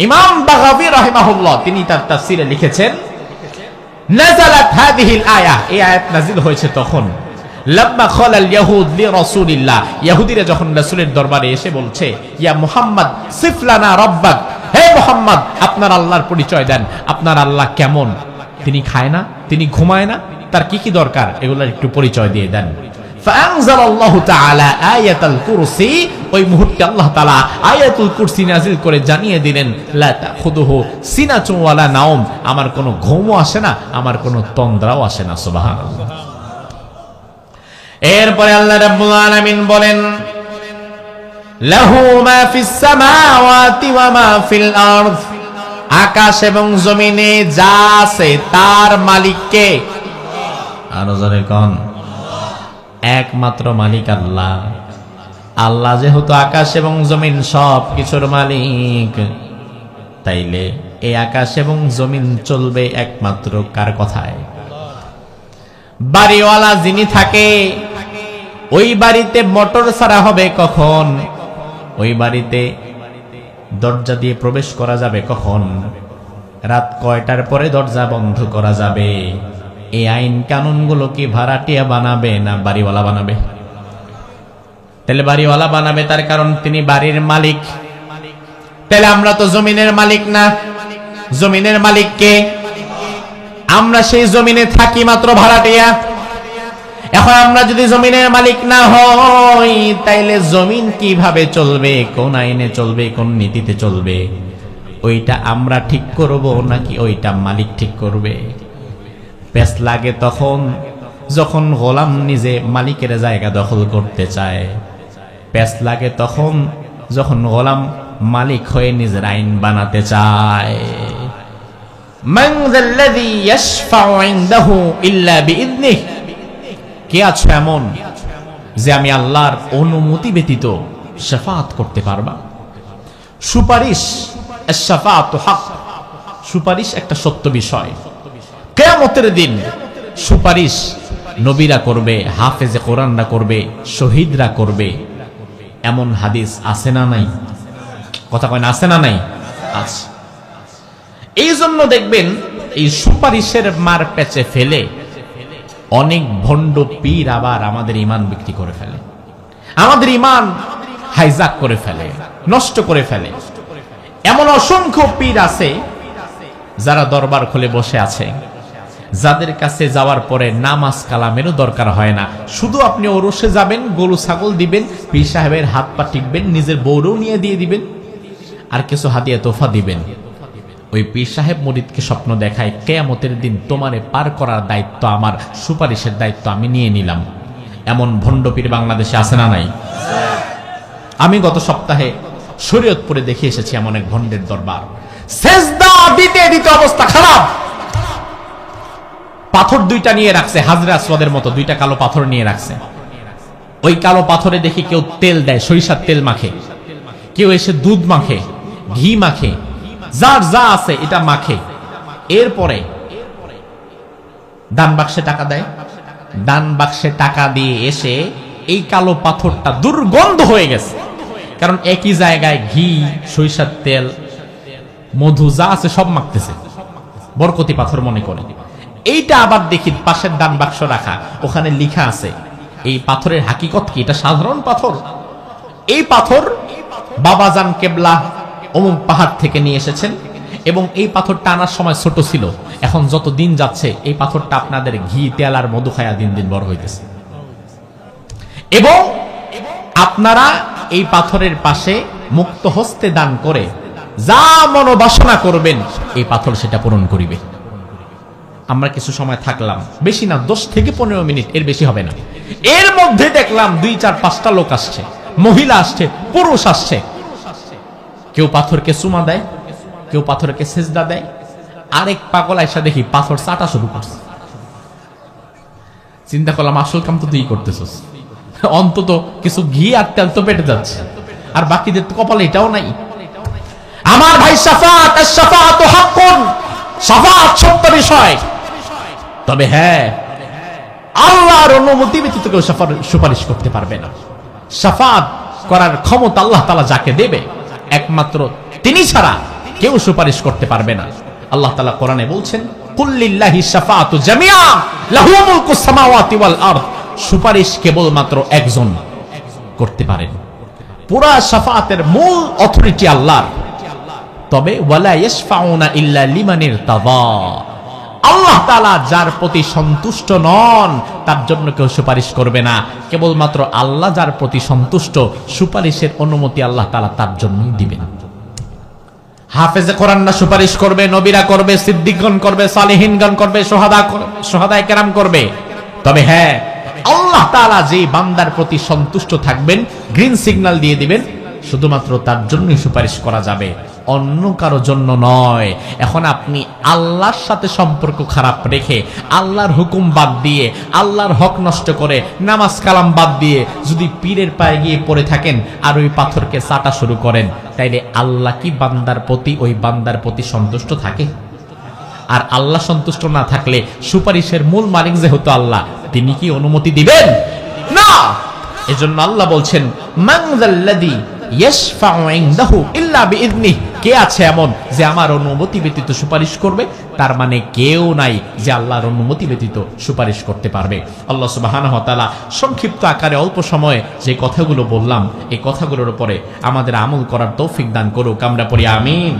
ইমাম বাগাবী রাহিমাহুল্লাহ তিনি তার তাফসীরে লিখেছেন, নাযালাত হাযিহিল আয়াহ, এই আয়াত নাযিল হয়েছে তখন লাম্মা খালাল ইয়াহুদ লি রাসূলিল্লাহ, ইহুদিরা যখন রাসূলের দরবারে এসে বলছে, ইয়া মুহাম্মদ সিফ লানা রাব্বাক, হে মুহাম্মদ আপনার আল্লাহর পরিচয় দেন, আপনার আল্লাহ কেমন, তিনি খায় না, তিনি ঘুমায় না, তার কি কি দরকার, এগুলোর একটু পরিচয় দিয়ে দেন। ফাআনজালাল্লাহু তাআলা আয়াতুল কুরসি, ওই মুহূর্তে আল্লাহ তাআলা আয়াতুল কুরসি নাযিল করে জানিয়ে দিলেন, লা তাখুযুহু সিনাতুন ওয়ালা নাওম, আমার কোনো ঘুমও আসে না, আমার কোনো তন্দ্রাও আসে না। সুবহানাল্লাহ। এরপরে আল্লাহ রাব্বুল আলামিন বলেন, লাহু মা ফিস সামাওয়াতি ওয়া মা ফিল আরদ, আকাশ এবং জমিনে যা আছে তার মালিক কে? আরো জোরে কোন? একমাত্র মালিক আল্লাহ। আল্লাহ যেহেতু আকাশ এবং জমিন সব কিছুর মালিক, তাইলে এই আকাশ এবং জমিন চলবে একমাত্র কার কথায়? বাড়িওয়ালা যিনি থাকে, ওই বাড়িতে মোটর ছাড়া হবে কখন? ওই বাড়িতে দরজা দিয়ে প্রবেশ করা যাবে কখন? রাত কয়টার পরে দরজা বন্ধ করা যাবে? এই আইন কানুনগুলো কি ভাড়াটিয়া বানাবে না বাড়িওয়ালা বানাবে? তাহলে বাড়িওয়ালা বানাবে, তার কারণ তিনি বাড়ির মালিক। তাহলে আমরা তো জমিনের মালিক না, জমিনের মালিক কে? আমরা সেই জমিনে থাকি মাত্র ভাড়াটিয়া। এখন আমরা যদি জমিনের মালিক না হই, তাইলে জমিন কিভাবে চলবে, কোন আইনে চলবে, কোন নীতিতে চলবে, ওইটা আমরা ঠিক করব নাকি ওইটা মালিক ঠিক করবে? পেশ লাগে তখন যখন গোলাম নিজে মালিকের জায়গা দখল করতে চায়, পেশ লাগে তখন যখন গোলাম মালিক হয়ে নিজের আইন বানাতে চায়। মান যাল্লাযী ইয়াশফাউ ইনদাহু ইল্লা বিইذনিহি, কে আছে এমন যে আমি আল্লাহর অনুমতি ব্যতীত শাফাআত করতে পারবা? সুপারিশ, আশ-শাফাআতু হক, সুপারিশ একটা সত্য বিষয়। কিয়ামতের দিন সুপারিশ নবীরা করবে, হাফেজে কোরআনরা করবে, শহীদরা করবে, এমন হাদিস আছে না নাই? কথা কয় না, আছে না নাই? আছে। এই জন্য দেখবেন এই সুপারিশের মার পেঁচে ফেলে অনেক ভণ্ড পীর আবার আমাদের ঈমান বিক্রি করে ফেলে, আমাদের ঈমান হাইজাক করে ফেলে, নষ্ট করে ফেলে। এমন অসংখ্য পীর আছে যারা দরবার খুলে বসে আছে, যাদের কাছে যাওয়ার পরে নামাজ কালামেরও দরকার হয় না, শুধু আপনি ওরসে যাবেন, গরু ছাগল দিবেন, পীর সাহেবের হাত পা টিকবেন, নিজের বউরও নিয়ে দিয়ে দিবেন, আর কিছু হাদিয়া তোফা দিবেন। ওই পীর সাহেব মুরিদকে স্বপ্ন দেখায়, কিয়ামতের দিন তোমারে পার করার দায়িত্ব আমার, সুপারিশের দায়িত্ব আমি নিয়ে নিলাম। এমন ভণ্ড পীর বাংলাদেশে আছে না নাই? আমি গত সপ্তাহে শরীয়তপুরে দেখে এসেছি এমন এক ভণ্ডের দরবার। সেজদা দিতে দিতে অবস্থা খারাপ, পাথর দুইটা নিয়ে রাখছে, হাজরে আসওয়াদের মতো দুইটা কালো পাথর নিয়ে রাখছে। ওই কালো পাথরে দেখি কেউ তেল দেয়, সরিষার তেল মাখে, কেউ এসে দুধ মাখে, ঘি মাখে, যার যা আছে এটা মাখে। এরপরে দান বাক্সে টাকা দেয়, দান বাক্সে টাকা দিয়ে এসে এই কালো পাথরটা দুর্গন্ধ হয়ে গেছে, কারণ একই জায়গায় ঘি, সরিষার তেল, মধু যা আছে সব মাখতেছে, বরকতি পাথর মনে করে। এইটা আবার দেখি পাশের দান বাক্স রাখা, ওখানে লেখা আছে এই পাথরের হাকিকত কি, এটা সাধারণ পাথর। এই পাথর বাবাজান কেবলা অমুক পাহাড় থেকে নিয়ে এসেছেন, এবং এই পাথরটা আনার সময় ছোট ছিল, এখন যত দিন যাচ্ছে এই পাথরটা আপনাদের ঘি, তেল আর মধু খায়া দিন দিন বড় হইতেছে। এবং আপনারা এই পাথরের পাশে মুক্ত হস্তে দান করে যা মনোবাসনা করবেন এই পাথর সেটা পূরণ করিবে। আমরা কিছু সময় থাকলাম, বেশি না, 10 থেকে 15 মিনিট, এর বেশি হবে না। এর মধ্যে দেখলাম 2, 4, 5টা লোক আসছে, মহিলা আসছে, পুরুষ আসছে। কেউ পাথরকে চুমা দেয়, কেউ পাথরকে সেজদা দেয়, আরেক পাগল আইসা দেখি পাথর চাটা শুরু করছে। চিন্তা করলাম আসল কাম তো তুই করতেছস, অন্তত কিছু ঘি আর তেল তো পেটে যাচ্ছে, আর বাকিদের তো কপালে এটাও নাই। আমার ভাই, শাফাআত, আশ-শাফাআতু হাক্কুন, শাফাআত সত্য বিষয়। তবে হ্যাঁ, আল্লাহর অনুমতি ব্যতীত কেউ সুপারিশ করতে পারবে না। শাফাআত করার ক্ষমতা আল্লাহ তাআলা যাকে দেবে, একমাত্র তিনি ছাড়া কেউ সুপারিশ করতে পারবে না। আল্লাহ তাআলা কোরআনে বলছেন, কুল লিল্লাহি শাফাআতু জামিআ লাহু মুলকুস সামাওয়াতি ওয়াল আরদ। সুপারিশ কেবলমাত্র একজন করতে পারেন, পুরা শাফাআতের মূল অথরিটি আল্লাহর। তবে ওয়ালা ইয়াশফাউনা ইল্লা লিমান ইরতাদা, আল্লাহ তাআলা যার প্রতি সন্তুষ্ট নন তার জন্য কেউ সুপারিশ করবে না। কেবলমাত্র আল্লাহ যার প্রতি সন্তুষ্ট, সুপারিশের অনুমতি আল্লাহ তাআলা তার জন্যই দিবেন। হাফেজে কোরআনরা সুপারিশ করবে, নবীরা করবে, সিদ্দিকগণ করবে, সালেহিনগণ করবে, শুহাদায়ে কেরাম করবে। তবে হ্যাঁ, আল্লাহ তাআলা যে বান্দার প্রতি সন্তুষ্ট থাকবেন, গ্রিন সিগন্যাল দিয়ে দিবেন, শুধুমাত্র তার জন্যই সুপারিশ করা যাবে, অন্য কারো জন্য নয়। এখন আপনি আল্লাহর সাথে সম্পর্ক খারাপ রেখে, আল্লাহর হুকুম বাদ দিয়ে, আল্লাহর হক নষ্ট করে, নামাজ কালাম বাদ দিয়ে যদি পীরের পায়ে গিয়ে পড়ে থাকেন আর ওই পাথরকে চাটা শুরু করেন, তাইলে আল্লাহ কি বান্দার প্রতি, ওই বান্দার প্রতি সন্তুষ্ট থাকে? আর আল্লাহ সন্তুষ্ট না থাকলে সুপারিশের মূল মালিক যেহেতু আল্লাহ, তিনি কি অনুমতি দিবেন? না। এজন্য আল্লাহ বলছেন, মান যাল্লাযী ইয়াশফাউ ইনদাহু ইল্লা বিইذনিহি, কে আছে এমন যে আমার অনুমতি ব্যতীত সুপারিশ করবে? তার মানে কেউ নাই যে আল্লাহর অনুমতি ব্যতীত সুপারিশ করতে পারবে। আল্লাহ সুবহানাহু ওয়া তাআলা সংক্ষিপ্ত আকারে অল্প সময়ে যে কথাগুলো বললাম, এই কথাগুলোর উপরে আমাদের আমল করার তৌফিক দান করুক। আমরা পড়ি আমিন।